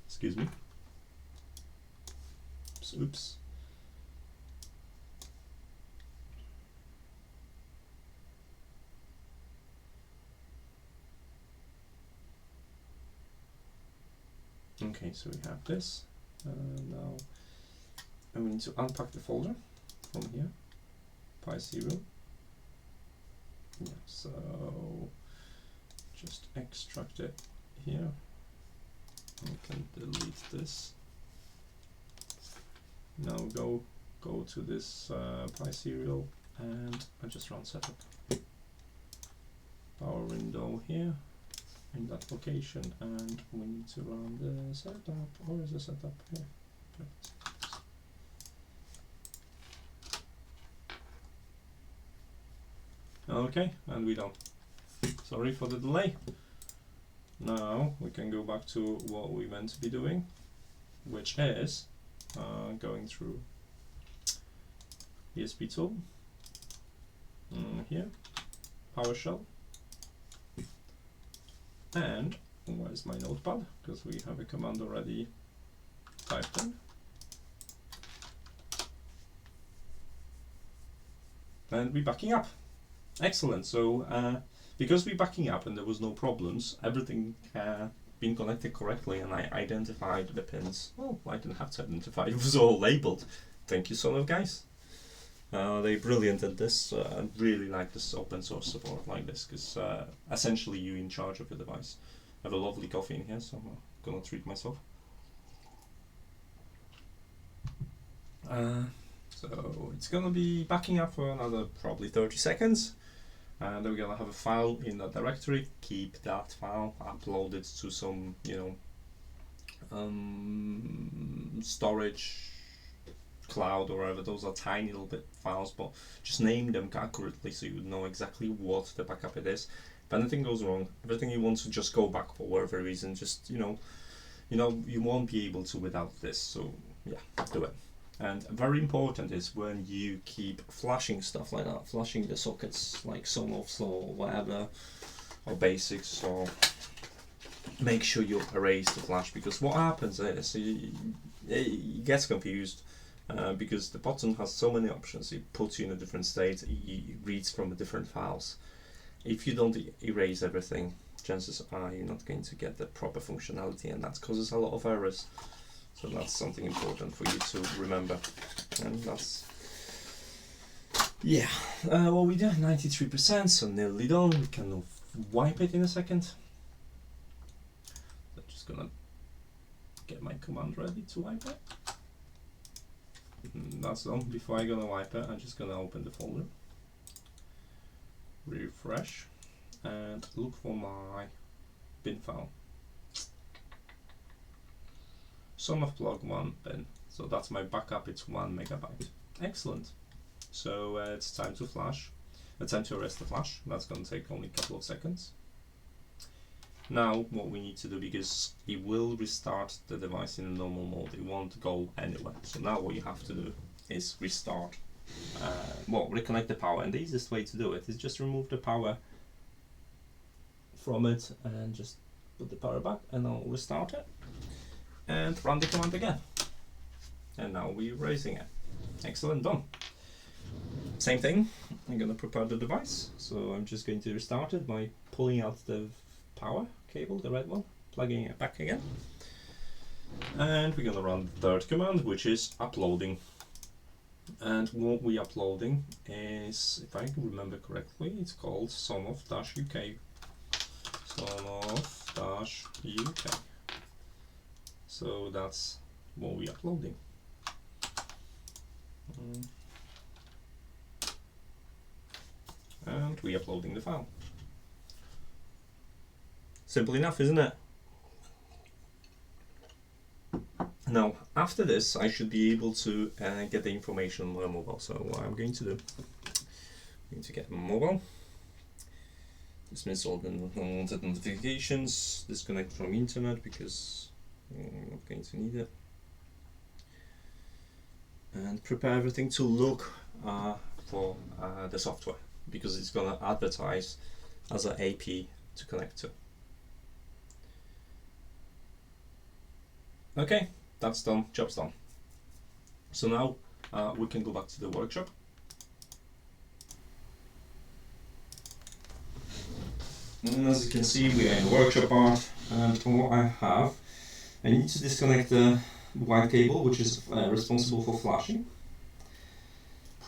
Excuse me. Oops. Okay, so we have this. Now we need to unpack the folder from here. PySerial. Yeah, so just extract it here. We can delete this. Now go to this PySerial and I just run setup. Power window here in that location, and we need to run the setup. Or is the setup here? Perfect. Okay, and we're done. Sorry for the delay. Now we can go back to what we meant to be doing, which is going through ESP tool, here, PowerShell, and where's my notepad? Because we have a command already typed in. And we're backing up. Excellent. So because we're backing up and there was no problems, everything been connected correctly, and I identified the pins. Well, I didn't have to identify, it was all labeled. Thank you, Sonoff guys. They're brilliant at this. I really like this open source support like this, because essentially you're in charge of your device. I have a lovely coffee in here, so I'm gonna treat myself. So it's gonna be backing up for another probably 30 seconds. And then we're gonna have a file in that directory. Keep that file, upload it to some, storage, cloud, or wherever. Those are tiny little bit files, but just name them accurately so you know exactly what the backup it is. If anything goes wrong, everything you want to just go back for whatever reason, just you won't be able to without this. So yeah, do it. And very important is when you keep flashing stuff like that, flashing the sockets like Sonoffs or whatever, or basics, or make sure you erase the flash, because what happens is it gets confused because the button has so many options. It puts you in a different state, it reads from different files. If you don't erase everything, chances are you're not going to get the proper functionality, and that causes a lot of errors. So that's something important for you to remember. And that's, yeah, well, we did 93%, so nearly done. We can wipe it in a second. I'm just gonna get my command ready to wipe it. That's done. Before I'm gonna wipe it, I'm just gonna open the folder, refresh, and look for my bin file. Sonoff plug 1 bin. So that's my backup. It's 1 megabyte. Excellent. So it's time to flash. It's time to arrest the flash. That's going to take only a couple of seconds. Now what we need to do, because it will restart the device in normal mode, it won't go anywhere. So now what you have to do is restart, well, reconnect the power, and the easiest way to do it is just remove the power from it and just put the power back, and I'll restart it and run the command again. And now we're raising it. Excellent, done. Same thing, I'm going to prepare the device. So I'm just going to restart it by pulling out the power cable, the red one, plugging it back again. And we're going to run the third command, which is uploading. And what we're uploading is, if I can remember correctly, it's called Sonoff-UK. Sonoff-UK. So that's what we're uploading. And we're uploading the file. Simple enough, isn't it? Now, after this, I should be able to get the information on my mobile. So what I'm going to do, I'm going to get my mobile, dismiss all the unwanted notifications, disconnect from internet because I'm not going to need it, and prepare everything to look for the software, because it's going to advertise as an AP to connect to. Okay, that's done, job's done. So now we can go back to the workshop. And as you can see, we are in the workshop part, and what I have, I need to disconnect the white cable, which is responsible for flashing.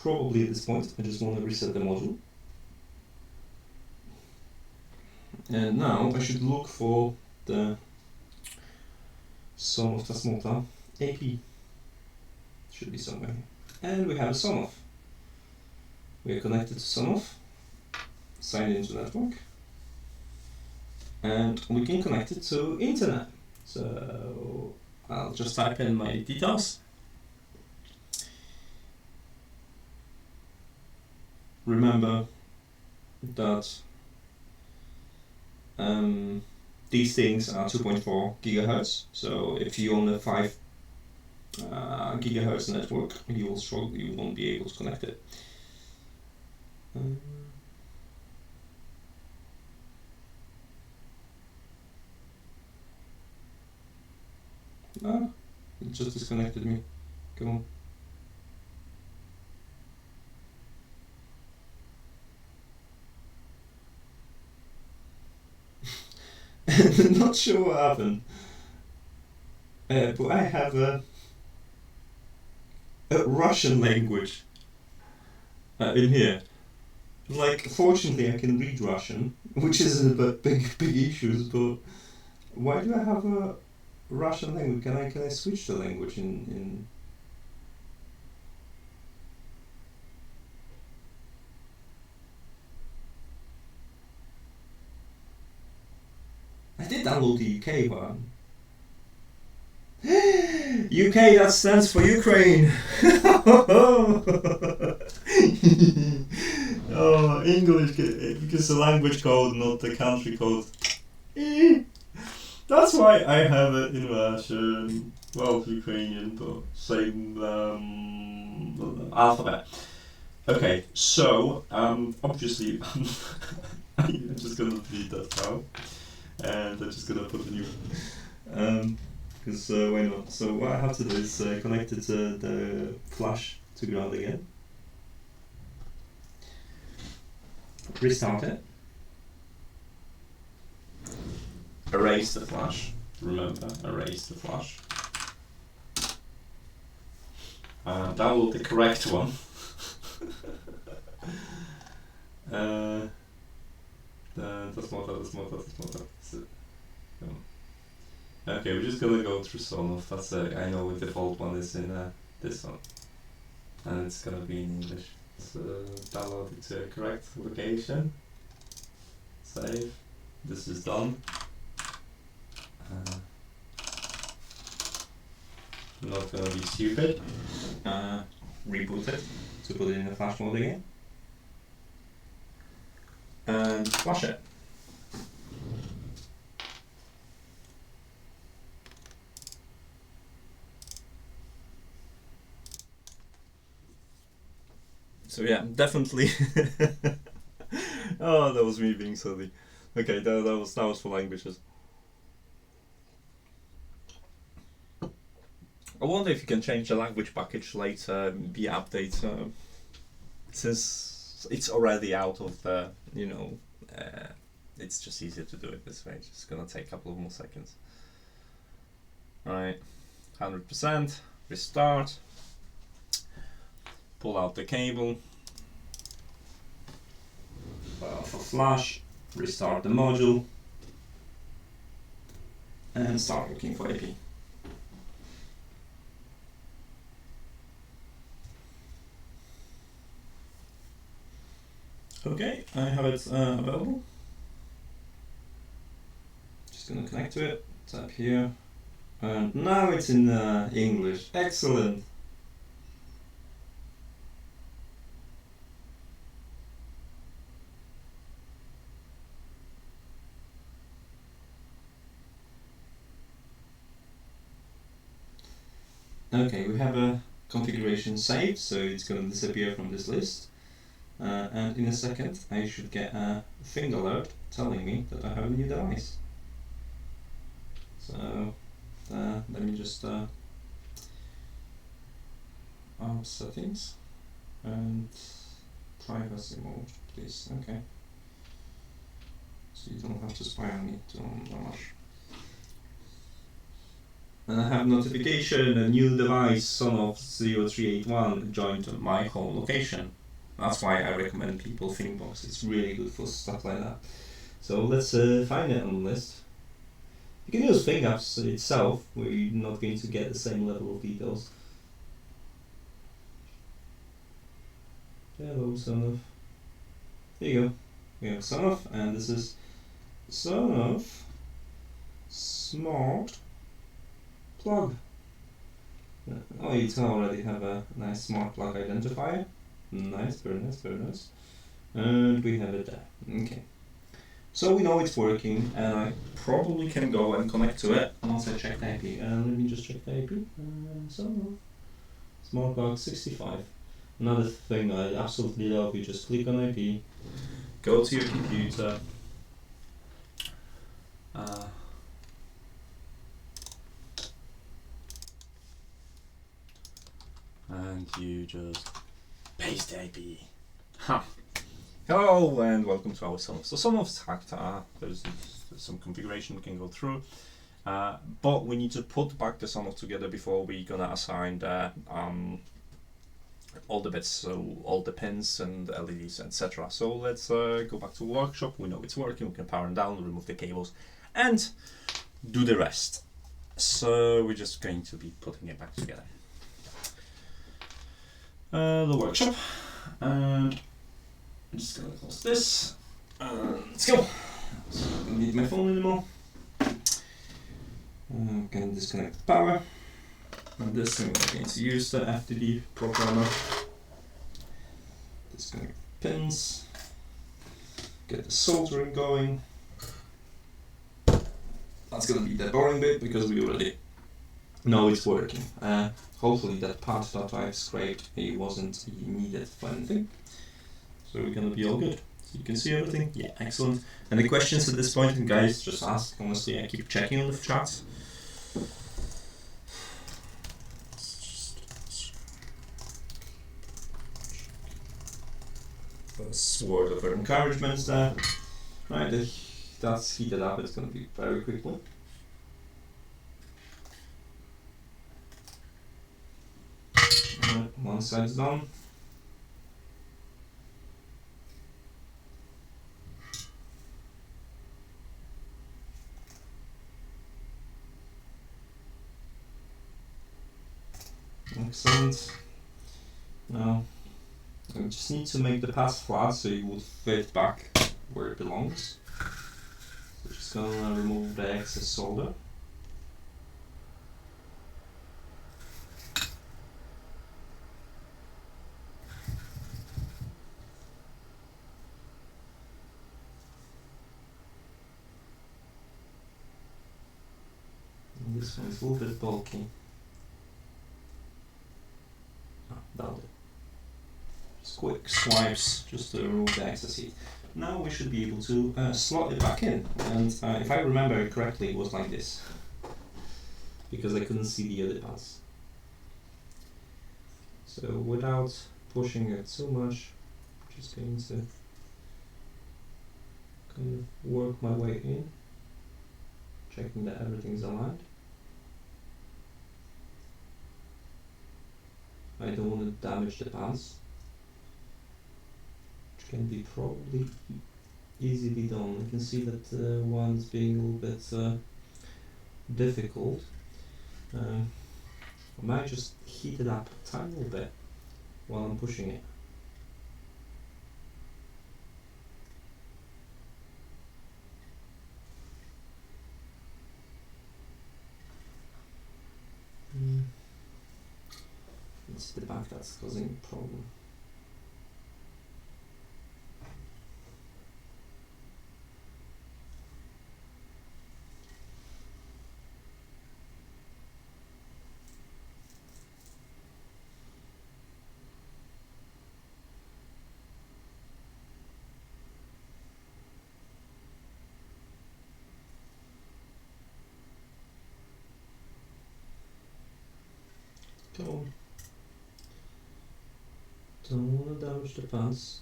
Probably at this point, I just want to reset the module. And now I should look for the Sonoff Tasmota AP. Should be somewhere. And we have a Sonoff. We are connected to Sonoff, signed into network, and we can connect it to internet. So I'll just type in my details. Remember that these things are 2.4 gigahertz. So if you own a 5 gigahertz network, you will struggle. You won't be able to connect it. It just disconnected me. Come on. I'm not sure what happened, but I have a Russian language in here. Like, fortunately I can read Russian, which isn't a big issues, but why do I have a Russian language? Can I switch the language in I did download the UK one. UK, that stands for Ukraine. Oh, English, because the language code, not the country code. That's why I have it in Russian. Well, Ukrainian, but same alphabet. Okay, so obviously I'm just gonna delete that now, and I'm just gonna put a new because why not? So what I have to do is connect it to the flash to ground again, restart it, erase the flash. Remember, erase the flash. Download the correct one. Tasmota. Okay, we're just gonna go through Sonoff. That's I know the default one is in this one, and it's gonna be in English. So download it to the correct location. Save. This is done. Not gonna be stupid. Reboot it to put it in the flash mode again, and flash it. So yeah, definitely. Oh, that was me being silly. Okay, that was for languages. I wonder if you can change the language package later via update, since it's already out of the, it's just easier to do it this way. It's just gonna take a couple of more seconds. Alright, 100%, restart, pull out the cable, file for flash, restart the module, and start looking for AP. Okay, I have it available. Just gonna connect to it, tap here, and now it's in English. Excellent! Okay, we have a configuration saved, so it's gonna disappear from this list. And in a second I should get a thing alert telling me that I have a new device. So let me just settings and privacy mode, please. Okay. So you don't have to spy on me too much. And I have notification, a new device, Sonoff 0381 joined my home location. That's why I recommend people ThinkBox. It's really good for stuff like that. So let's find it on the list. You can use ThinkApps itself, where you're not going to get the same level of details. Hello, Sonoff. There you go. We have Sonoff, and this is Sonoff Smart Plug. Oh, you can already have a nice smart plug identifier. Nice, very nice, very nice. And we have it there. Okay. So we know it's working, and I probably can go and connect to it once I check the IP. Let me just check the IP. So, smart plug 65. Another thing I absolutely love, you just click on IP, go to your computer, and you just paste the IP. Huh. Hello and welcome to our Sonoff. So Sonoff's hacked. There's some configuration we can go through, but we need to put back the Sonoff together before we're gonna assign the all the bits, so all the pins and LEDs, etc. So let's go back to workshop. We know it's working. We can power it down, remove the cables, and do the rest. So we're just going to be putting it back together. The workshop. I'm just gonna close this. Let's go. So I don't need my phone anymore. I'm gonna disconnect the power. And this thing we're going to use the FTD programmer. Disconnect the pins. Get the soldering going. That's gonna be the boring bit because we already know it's working. Hopefully that part that I've scraped it wasn't needed for anything. So we're gonna be all good. So you can see everything. Yeah, excellent. Any questions at this point, guys? Just ask. Honestly, I keep checking on the chats. First word of encouragement there. Right, that's heated up, it's going to be very quickly. One side's done. Excellent. Now, I just need to make the pass flat so it would fit back where it belongs. So just gonna remove the excess solder. And this one's a little bit bulky. That'll do. Just quick swipes just to remove the excess heat. Now we should be able to slot it back in, and if I remember it correctly, it was like this, because I couldn't see the other parts. So without pushing it too much, just going to kind of work my way in, checking that everything's aligned. I don't want to damage the pants, which can be probably easily done. You can see that one's being a little bit difficult. I might just heat it up a tiny little bit while I'm pushing it. It's the back that's causing the problem. Come on. Don't want to damage the pants.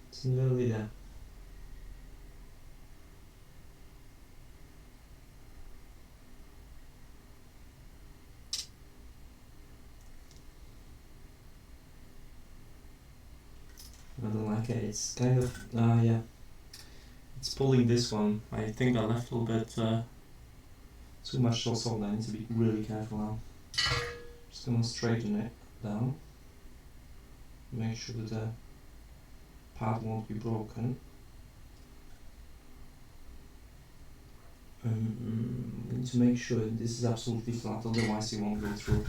It's nearly there. I don't like it, it's kind of, yeah, it's pulling this one. I think I left a little bit too much solder. I need to be really careful now. Just gonna straighten it down, make sure that the pad won't be broken. Need to make sure this is absolutely flat, otherwise it won't go through.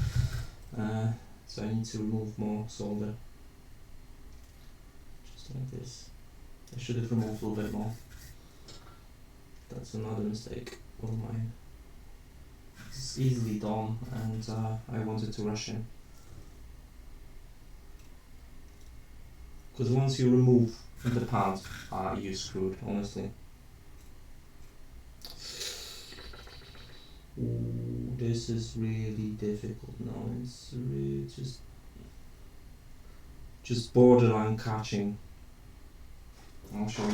So I need to remove more solder. Like this. I should have removed a little bit more. That's another mistake of mine. It's easily done, and I wanted to rush in. Because once you remove the pad, you're screwed, honestly. Ooh, this is really difficult now. It's really just borderline catching. I'll show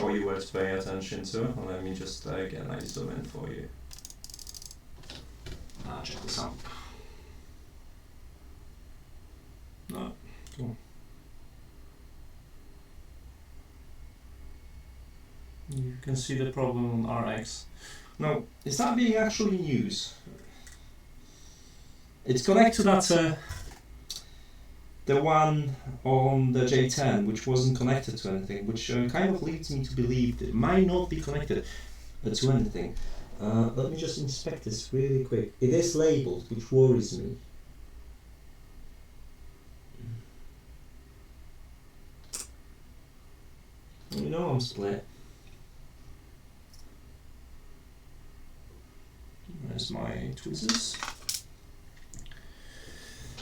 you where to pay attention to. Let me just again, I zoom in for you. Check this out. No, cool. You can see the problem on RX. Now, is that being actually in use? It's connected to that the one on the J10, which wasn't connected to anything, which kind of leads me to believe that it might not be connected to anything. Let me just inspect this really quick. It is labeled, which worries me. You know I'm split. There's my tweezers.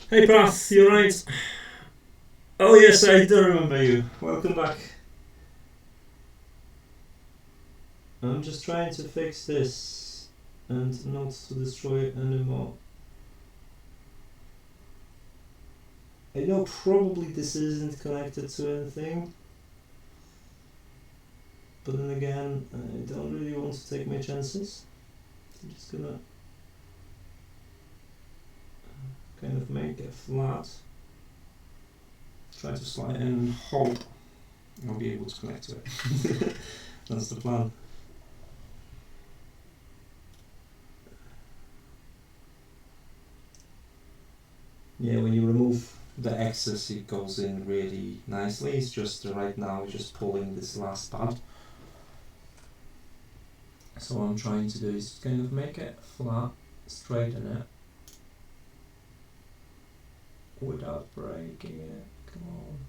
Hey Prath, you right? Oh yes, I do remember you. Welcome back. I'm just trying to fix this and not to destroy it anymore. I know probably this isn't connected to anything, but then again, I don't really want to take my chances. I'm just gonna kind of make it flat, try to slide in and hope I'll be able to connect to it. That's the plan. Yeah, when you remove the excess, it goes in really nicely. It's just right now we're just pulling this last part. So what I'm trying to do is kind of make it flat, straighten it without breaking it. Come on.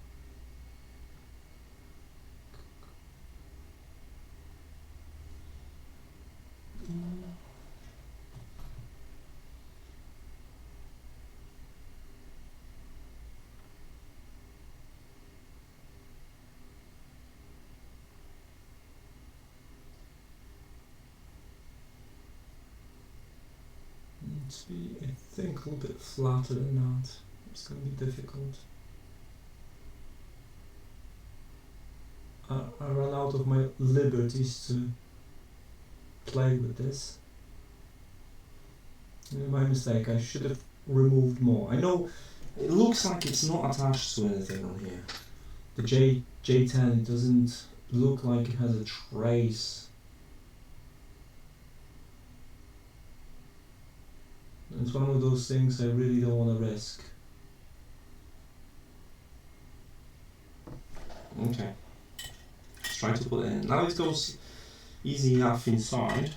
Needs to be, I think, a little bit flatter than that. It's going to be difficult. I ran out of my liberties to play with this. My mistake, I should have removed more. I know it looks like it's not attached to anything on here. The J10 doesn't look like it has a trace. It's one of those things I really don't want to risk. Okay. Let's try to put it in. Now it goes easy enough inside.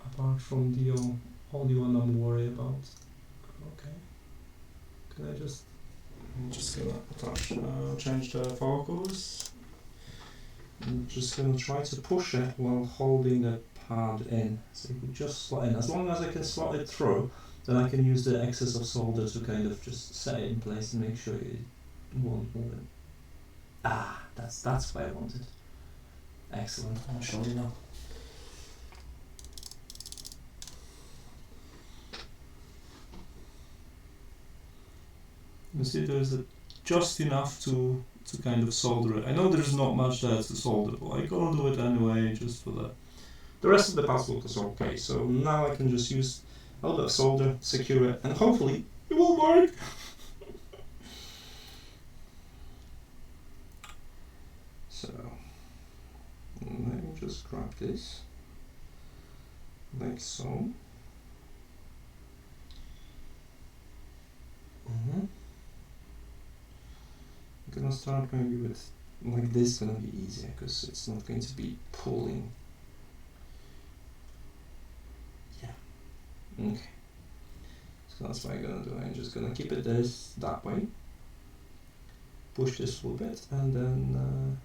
Apart from the only one I'm worried about. Okay. Can I just... I'm just gonna attach, change the focus. I'm just gonna try to push it while holding the pad in. So you can just slot in. As long as I can slot it through, then I can use the excess of solder to kind of just set it in place and make sure it won't move it. Ah, that's what I wanted. Excellent. I'll show you now. You see there's just enough to kind of solder it. I know there's not much there to solder, but I'm gonna do it anyway just for that. The rest of the password is okay, so now I can just use a little bit of solder, secure it, and hopefully it will work! So, let me just grab this, like so. I'm gonna start maybe with like this, gonna be easier because it's not going to be pulling. Yeah. Okay. So that's what I'm gonna do. I'm just gonna keep it that way. Push this a little bit and then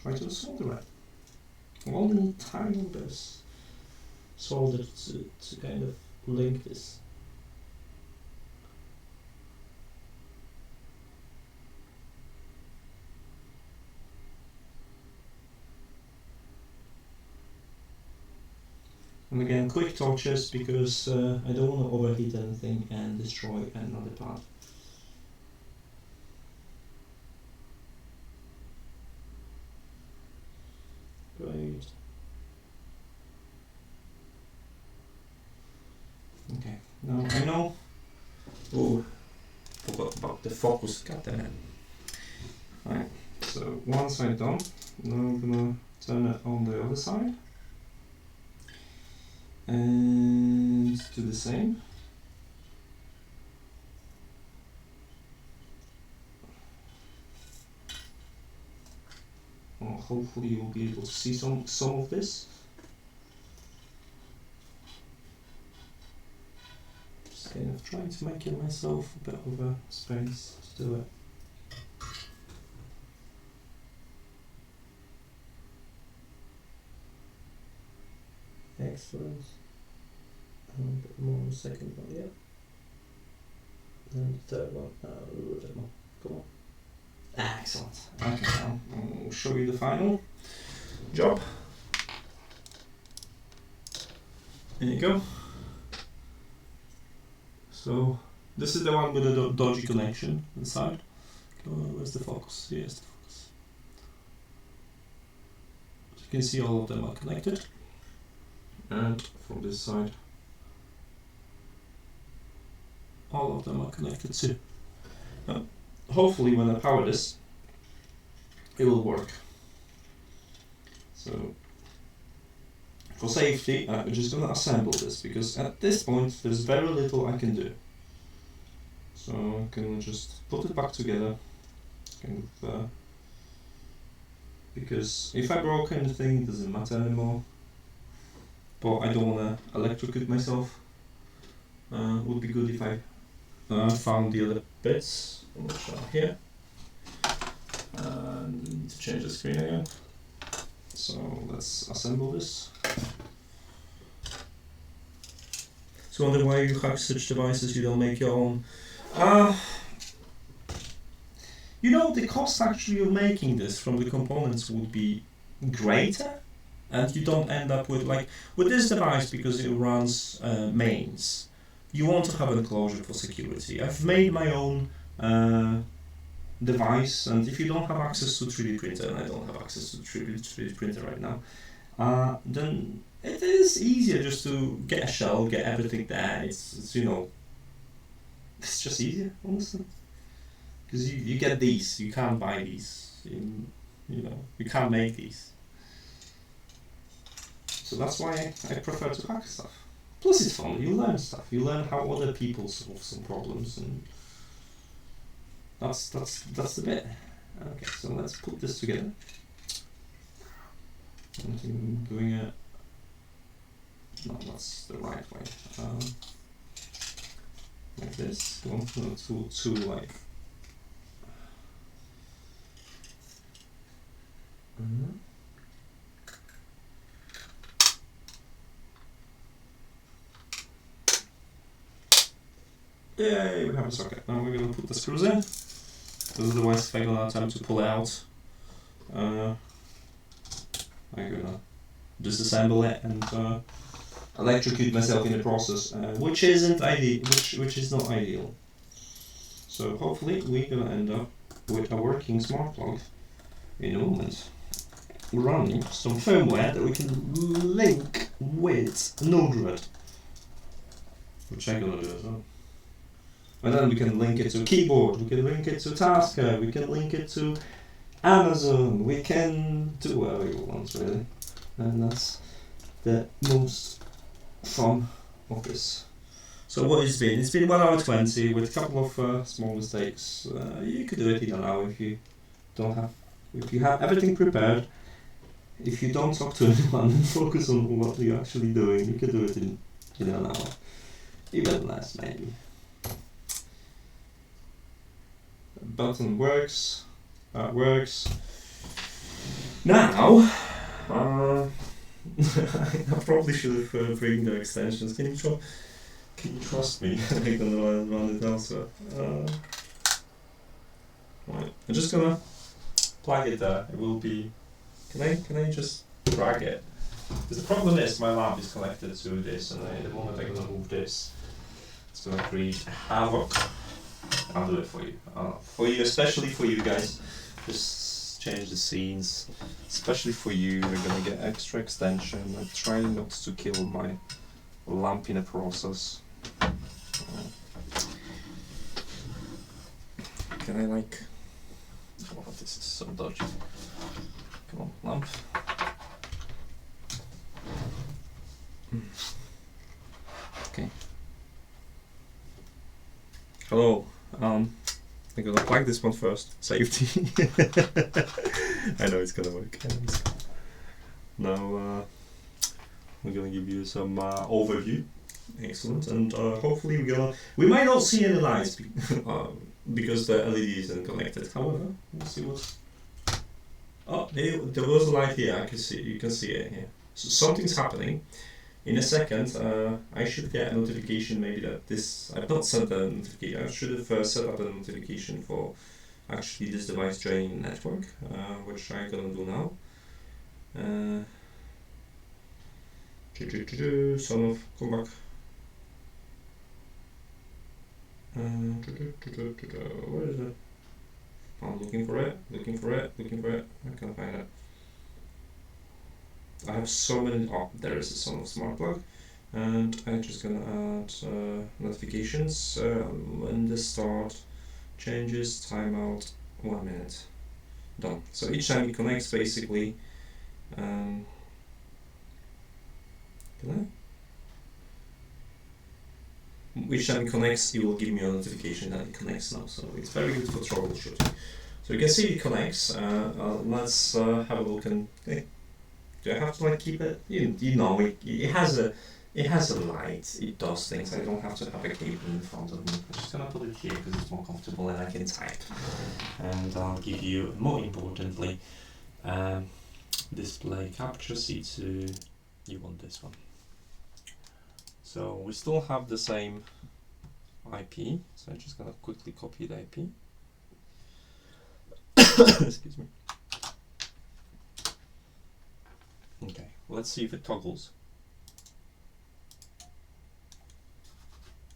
try to solder it. Only tiny bits solder to kind of link this. And again, quick touches because I don't want to overheat anything and destroy another part. Great. Okay, now I know. Oh, forgot about the focus cutter. Alright, so one side done. Now I'm gonna turn it on the other side. And do the same. Well, hopefully you'll be able to see some of this. Just kind of trying to make it myself a bit of a space to do it. Excellent. A bit more on the second one, yeah. And the third one, a little bit more. Come on. Excellent. Okay, now I'll show you the final job. There you go. So this is the one with the dodgy connection inside. Where's the focus? Here's the focus. So you can see all of them are connected. And from this side, all of them are connected too. Hopefully when I power this, it will work. So for safety, I'm just going to assemble this, because at this point there's very little I can do. So I can just put it back together, because if I broke anything, it doesn't matter anymore. But I don't want to electrocute myself. Would be good if I found the other bits, which are here. And we need to change the screen again. So let's assemble this. So wonder why you hack such devices, you don't make your own. You know, the cost actually of making this from the components would be greater, and you don't end up with, like, with this device, because it runs mains, you want to have an enclosure for security. I've made my own device, and if you don't have access to 3D printer, and I don't have access to 3D printer right now, then it is easier just to get a shell, get everything there. It's you know, it's just easier, honestly. Because you get these, you can't buy these, you know, you can't make these. So that's why I prefer to hack stuff. Plus it's fun, you learn stuff, you learn how other people solve some problems, and that's the bit. Okay, so let's put this together. I'm doing it, no, that's the right way. Like this, two like. Yay, we have a socket. Now we're going to put the screws in, because otherwise if I don't have time to pull it out, I'm going to disassemble it and electrocute myself in the process, which isn't ideal, which is not ideal. So hopefully we're going to end up with a working smart plug in a moment, running some firmware that we can link with Node-RED, which I'm going to do as well. And then we can link it to keyboard, we can link it to Tasker, we can link it to Amazon, we can do whatever we want really. And that's the most fun of this. So what it's been? It's been 1 hour 20 with a couple of small mistakes. You could do it in an hour if you don't have, if you have everything prepared. If you don't talk to anyone and focus on what you're actually doing, you could do it in an hour. Even less maybe. Button works, that works. Now, I probably should have bring the extensions. Can you trust me? I'm gonna run it elsewhere. Right, I'm just gonna plug it there. It will be. Can I just drag it? Because the problem is my lamp is connected to this, and the moment I'm gonna move this, it's gonna create havoc. I'll do it for you, especially for you guys. Just change the scenes, especially for you. We're gonna get extra extension. I'm trying not to kill my lamp in the process. Can I like? Oh, this is so dodgy. Come on, lamp. Okay. Hello. I'm gonna plug this one first. Safety. I know it's gonna work. Now we're gonna give you some overview. Excellent, and hopefully we might not see any lights because the LED isn't connected. However, we'll see what. Oh, there was a light here. You can see it here. So something's happening. in a second, I should get a notification maybe that this, I've not set a notification, I should have set up a notification for actually this device joining the network, which I'm gonna do now. Sonoff, come back. Where is it? I'm looking for it. I can't find it. I have so many. Oh, there is a Sonoff smart plug, and I'm just gonna add notifications when the start changes, timeout, 1 minute. Done. So each time it connects, basically. Each time it connects, it will give me a notification that it connects now. So it's very good for troubleshooting. So you can see it connects. Let's have a look. And do I have to like keep it? You know, it has a light. It does things. I don't have to have a cable in front of me. I'm just gonna put it here because it's more comfortable and I can type. And I'll give you, more importantly, display capture C2. You want this one. So we still have the same IP, so I'm just gonna quickly copy the IP. Excuse me. Okay, let's see if it toggles.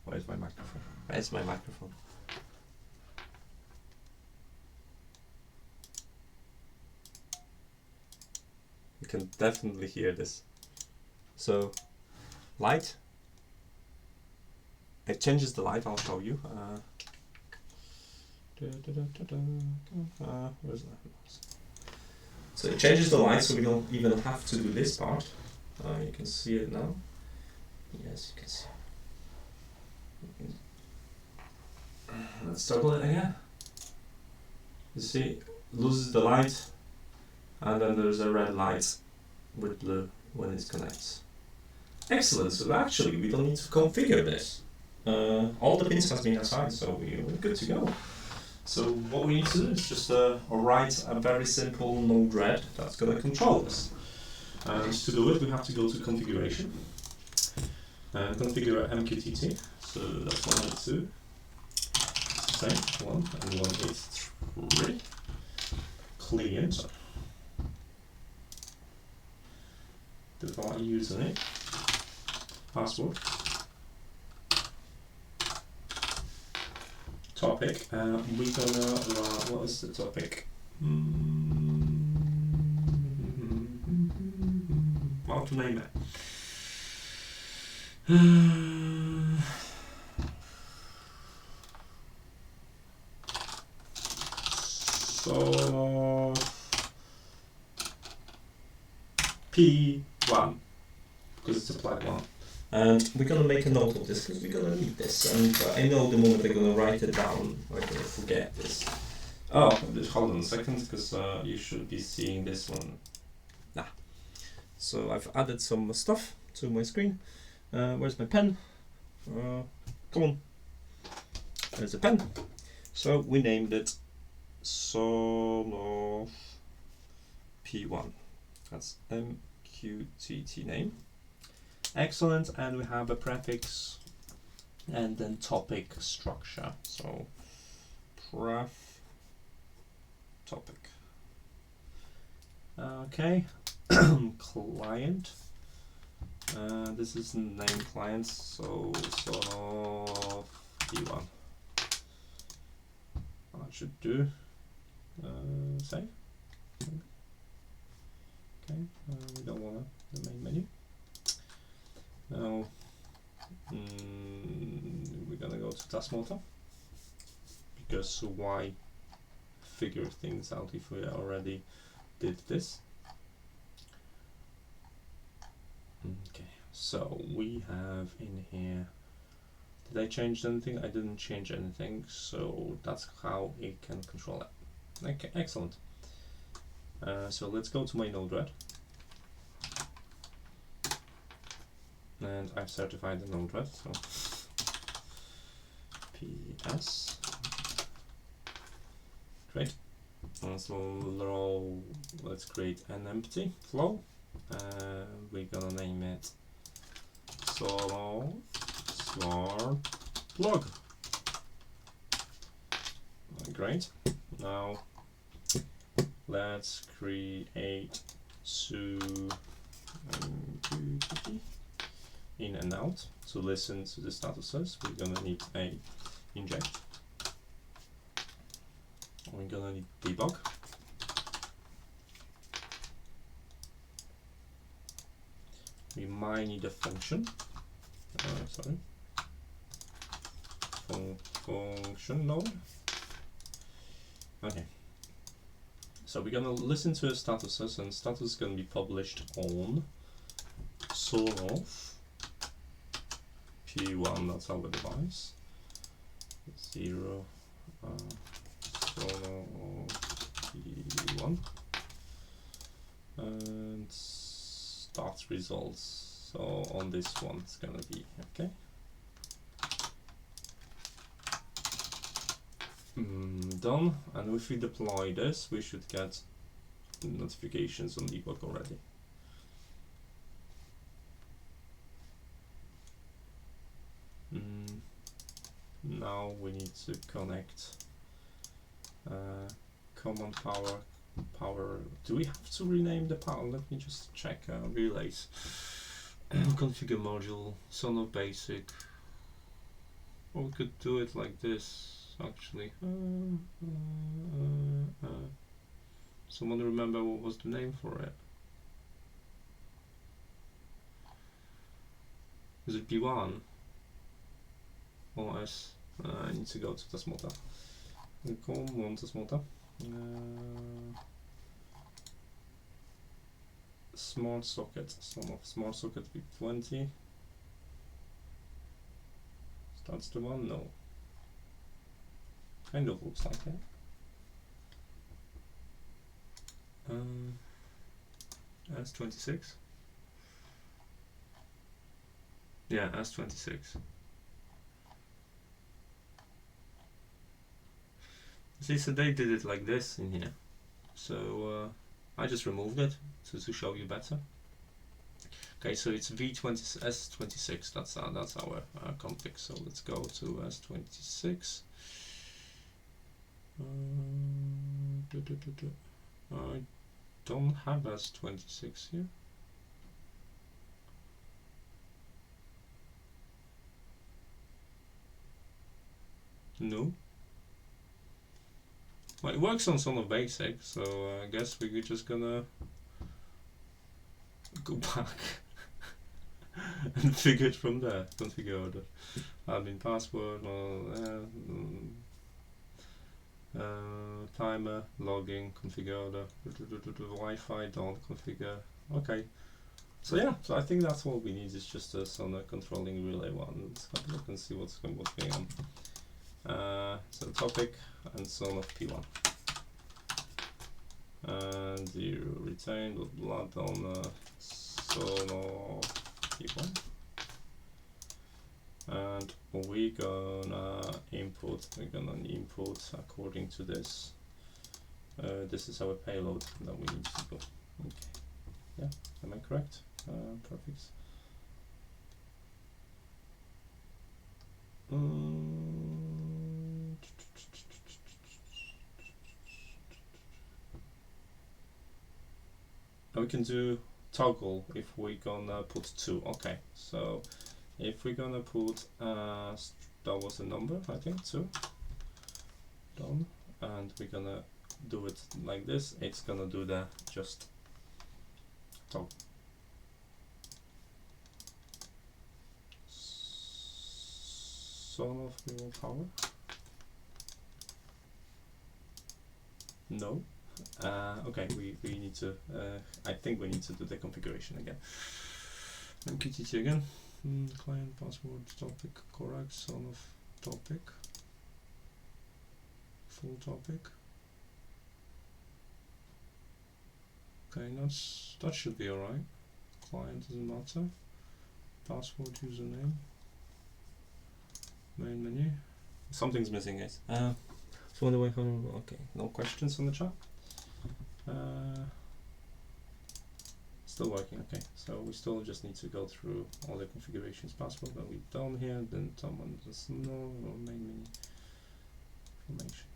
Where's my microphone? Where's my microphone? You can definitely hear this. So, light. It changes the light, I'll show you. Where's that? So it changes the light, so we don't even have to do this part. You can see it now. Yes, you can see it. Let's toggle it again. You see, loses the light, and then there's a red light with blue when it connects. Excellent, so actually we don't need to configure this. All the pins has been assigned, so we're good to go. So what we need to do is just write a very simple node-RED that's going to control this. And to do it, we have to go to configuration and configure MQTT. So that's 192. Same 1 and 183. Client. Device username. Password. Topic, we're gonna run, what is the topic? How to name it? So P1, because it's a plug one. And we're going to make a note of this because we're going to need this. And I know the moment I'm going to write it down, I'm going to forget this. Oh, hold on a second, because you should be seeing this one. Nah. So I've added some stuff to my screen. Where's my pen? Come on. There's a pen. So we named it Sonoff P1. That's MQTT name. Excellent, and we have a prefix and then topic structure. So pref topic. Okay, client. This is name client, so Sonoff P1. That should do. Save. Okay, we don't want the main menu. Now we're gonna go to Tasmota, because why figure things out if we already did this? Okay, so we have in here, did I change anything? I didn't change anything, so that's how it can control it. Okay, excellent. So let's go to my node-RED. And I've certified the node-RED, so PS. Great. So let's create an empty flow. We're gonna name it Sonoff smart plug. Great. Now let's create two MQTT in and out to listen to the statuses. We're gonna need a inject. We're gonna need debug. We might need a function. Function node. Okay. So we're gonna listen to the statuses, and status is gonna be published on Sonoff P1. That's our device. 0 Sonoff P1 and start results. So on this one, it's gonna be okay. Done. And if we deploy this, we should get notifications on debug already. Now we need to connect common power. Do we have to rename the power? Let me just check. Relays. Configure module. Sonoff basic. Or we could do it like this. Actually, someone remember what was the name for it? Is it P1 or S? I need to go to Tasmota. Come on, Tasmota. Smart socket. Smart socket P20. That's the one. No. Kind of looks like it. S26. Yeah, S26. See, so they did it like this in here. So I just removed it to show you better. Okay, so it's S26. That's our config. So let's go to S26. I don't have S26 here. No. Well, it works on Sonoff basic, so I guess we're just gonna go back and figure it from there. Configure order. Admin password. Timer, logging, configure order, Wi-Fi, don't configure. Okay, so yeah, so I think that's all we need is just a Sonoff controlling relay one. Let's have a look and see what's going on. So topic and Sonoff P1 and 0 retain blood on Sonoff P1. And we're gonna input according to this. This is our payload that we need to go. Okay, yeah, am I correct? Perfect. We can do toggle if we're gonna put 2. Okay, so if we're gonna put that was a number, I think 2. Done. And we're gonna do it like this. It's gonna do the just toggle. Sonoff will power. No. Okay, we need to. I think we need to do the configuration again. MQTT again. Client password topic correct. Sonoff topic. Full topic. Okay, that should be alright. Client doesn't matter. Password, username. Main menu. Something's missing, guys. So on the way home. Okay, no questions on the chat. still working. Okay, so we still just need to go through all the configurations password that we've done here. Then someone just know main information.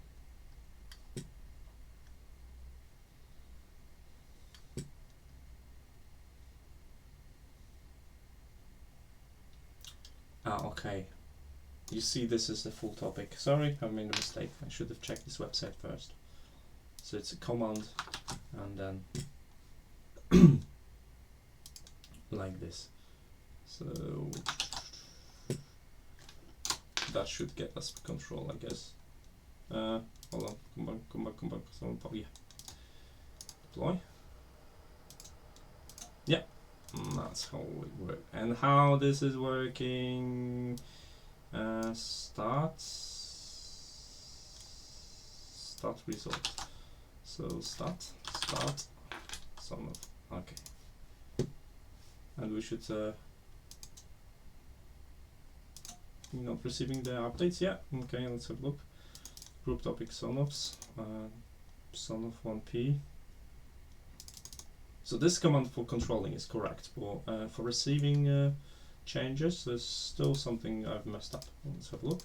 Okay. You see, this is the full topic. Sorry, I made a mistake. I should have checked this website first. So it's a command, and then like this. So that should get us control, I guess. Hold on, come back. So yeah. Deploy. Yeah, that's how it works. And how this is working. Start result. So start Sonoff. Okay, and we should receiving the updates. Yeah. Okay, let's have a look. Group topic Sonoffs. Sonoff 1p. So this command for controlling is correct, but for receiving changes, there's still something I've messed up. Let's have a look.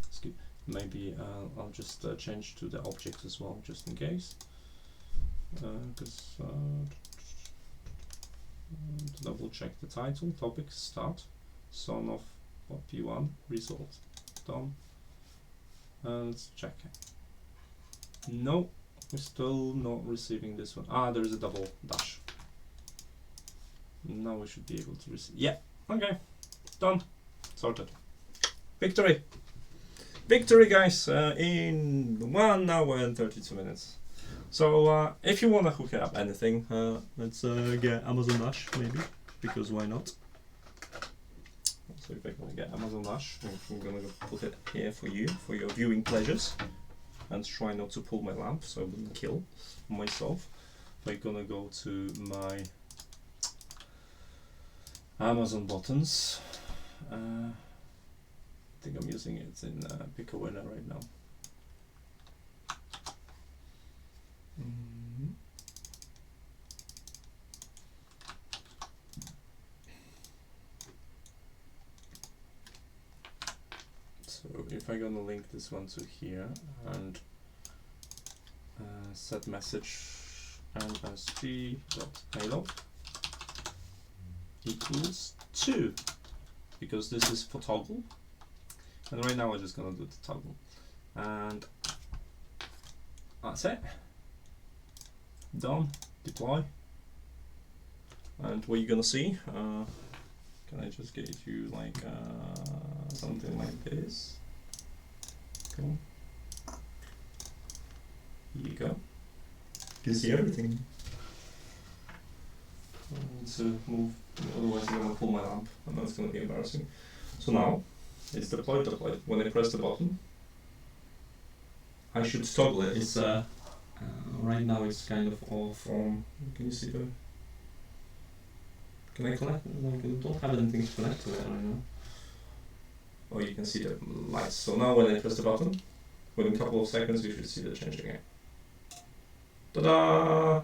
Excuse. Maybe I'll just change to the object as well, just in case. Because to double check the title, topic, start, Sonoff P1, result, done. Let's check it. No, we're still not receiving this one. There's a double dash. Now we should be able to receive. Yeah, okay, done, sorted. Victory! Victory, guys, in 1 hour and 32 minutes. So if you want to hook up anything, let's get Amazon Dash, maybe, because why not? So if I can get Amazon Dash, I'm gonna go put it here for you, for your viewing pleasures, and try not to pull my lamp so I wouldn't kill myself. I'm gonna go to my Amazon buttons. I think I'm using it in Pick a Winner right now. So if I'm gonna link this one to here and set message msg.payload equals 2, because this is for toggle, and right now we're just gonna do the toggle, and that's it. Done. Deploy. And what you're gonna see, can I just get you like something like this? Cool. Here you go. You can see everything. I need to move, otherwise I'm gonna pull my lamp, and that's gonna be embarrassing. So now it's deployed. When I press the button, I should toggle it. It's right now it's kind of off on. Can you see the? Can I connect? Like, I don't have anything to connect to it right now. Oh, you can see the lights. So now when I press the button, within a couple of seconds you should see the change again. Ta-da!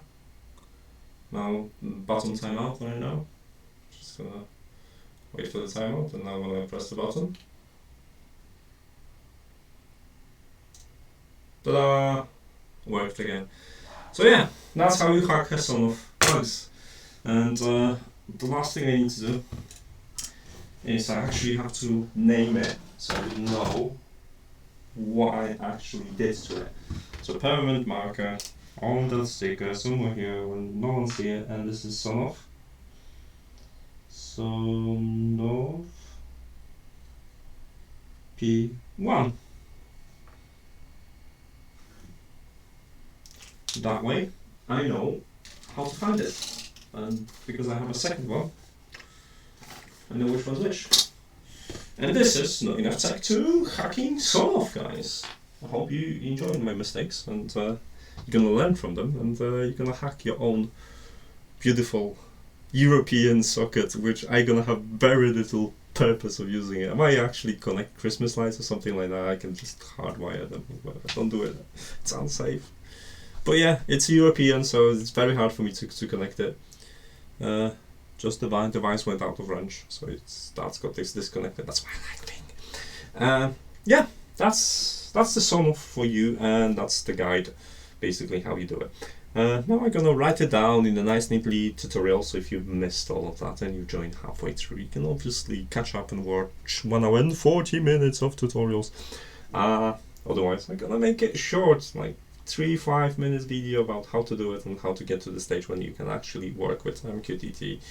Now button timeout right now. Just gonna wait for the timeout, and now when I press the button, ta-da! Worked again. So yeah, that's how you hack Sonoff bugs. And the last thing I need to do is I actually have to name it so you know what I actually did to it. So permanent marker on that sticker somewhere here when no one see it, and this is Sonoff. Sonoff P1. That way I know how to find it, and because I have a second one, I know which one's which. And this is not enough tech to hacking Sonoff, guys. I hope you enjoyed my mistakes, and you're gonna learn from them, and you're gonna hack your own beautiful European socket, which I'm gonna have very little purpose of using it. I might actually connect Christmas lights or something like that. I can just hardwire them or whatever. Don't do it. It's unsafe. But yeah, it's European, so it's very hard for me to connect it. Just the device went out of range, so that's got this disconnected. That's why I like Ping. Yeah, that's the Sonoff for you, and that's the guide, basically how you do it. Now I'm gonna write it down in a nice neatly tutorial, so if you've missed all of that and you joined halfway through, you can obviously catch up and watch 1 hour and 40 minutes of tutorials. Otherwise I'm gonna make it short, like 3-5 minutes video about how to do it and how to get to the stage when you can actually work with MQTT,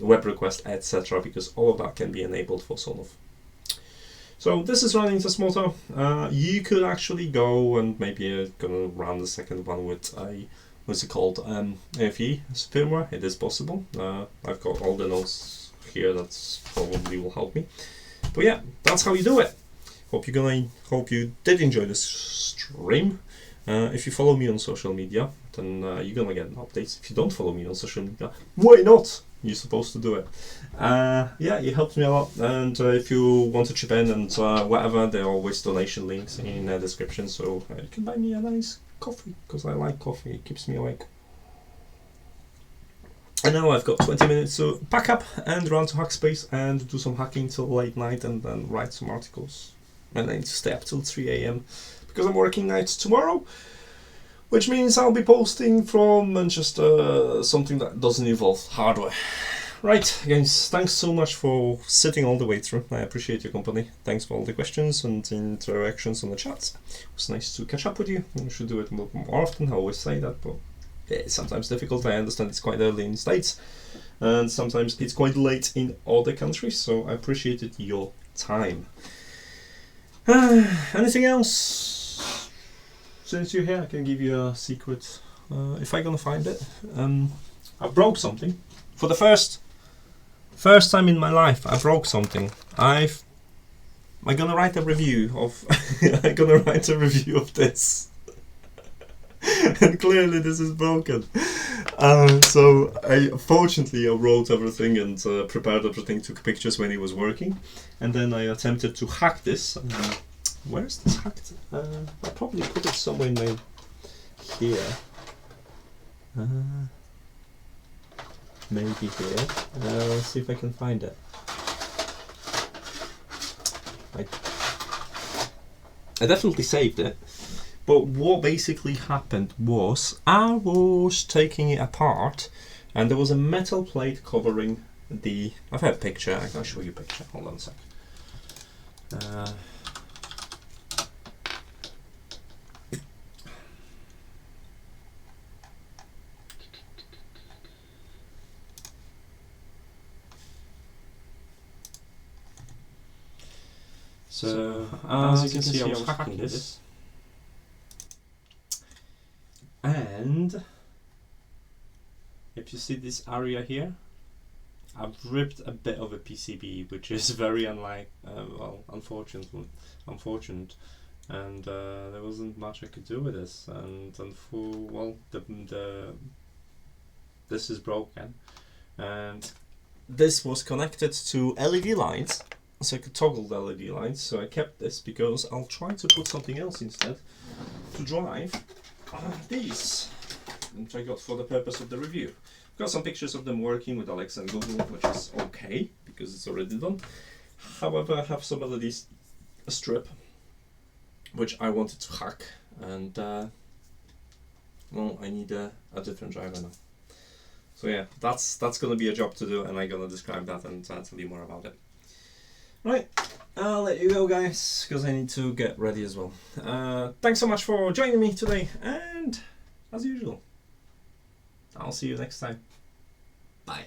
web request, etc., because all of that can be enabled for Sonoff. So this is running Tasmota. You could actually go and maybe gonna run the second one with a, what's it called, AFE Firmware. It is possible. I've got all the notes here that probably will help me. But yeah, that's how you do it. Hope you did enjoy this stream. If you follow me on social media, then you're gonna get updates. If you don't follow me on social media, why not? You're supposed to do it. Yeah, it helps me a lot. And if you want to chip in and whatever, there are always donation links in the description, so you can buy me a nice coffee, because I like coffee. It keeps me awake. And now I've got 20 minutes to pack up and run to Hackspace and do some hacking till late night, and then write some articles. And I need to stay up till 3 AM because I'm working nights tomorrow, which means I'll be posting from Manchester something that doesn't involve hardware. Right, guys, thanks so much for sitting all the way through. I appreciate your company. Thanks for all the questions and interactions on the chats. It was nice to catch up with you. I should do it more often. I always say that, but it's sometimes difficult. I understand it's quite early in the States, and sometimes it's quite late in other countries, so I appreciated your time. Anything else? Since you're here, I can give you a secret. If I'm gonna find it, I broke something. For the first time in my life, I broke something. I'm gonna write a review of. I'm gonna write a review of this, and clearly this is broken. So fortunately I wrote everything and prepared everything, took pictures when it was working, and then I attempted to hack this. Where's this hacked? I probably put it somewhere in here. Maybe here. Let's see if I can find it. I definitely saved it. But what basically happened was I was taking it apart, and there was a metal plate covering the. I've had a picture. I can show you a picture. Hold on a sec. So as you can see, I was hacking this. And if you see this area here, I've ripped a bit of a PCB, which is very unfortunate, and there wasn't much I could do with this, and this is broken, and this was connected to LED lines, so I could toggle the LED lines. So I kept this because I'll try to put something else instead to drive these, which I got for the purpose of the review. Got some pictures of them working with Alexa and Google, which is okay because it's already done. However, I have some LED strip which I wanted to hack, and well, I need a different driver now. So yeah, that's gonna be a job to do, and I'm gonna describe that and tell you more about it. Right, I'll let you go, guys, because I need to get ready as well. Thanks so much for joining me today, and as usual, I'll see you next time. Bye.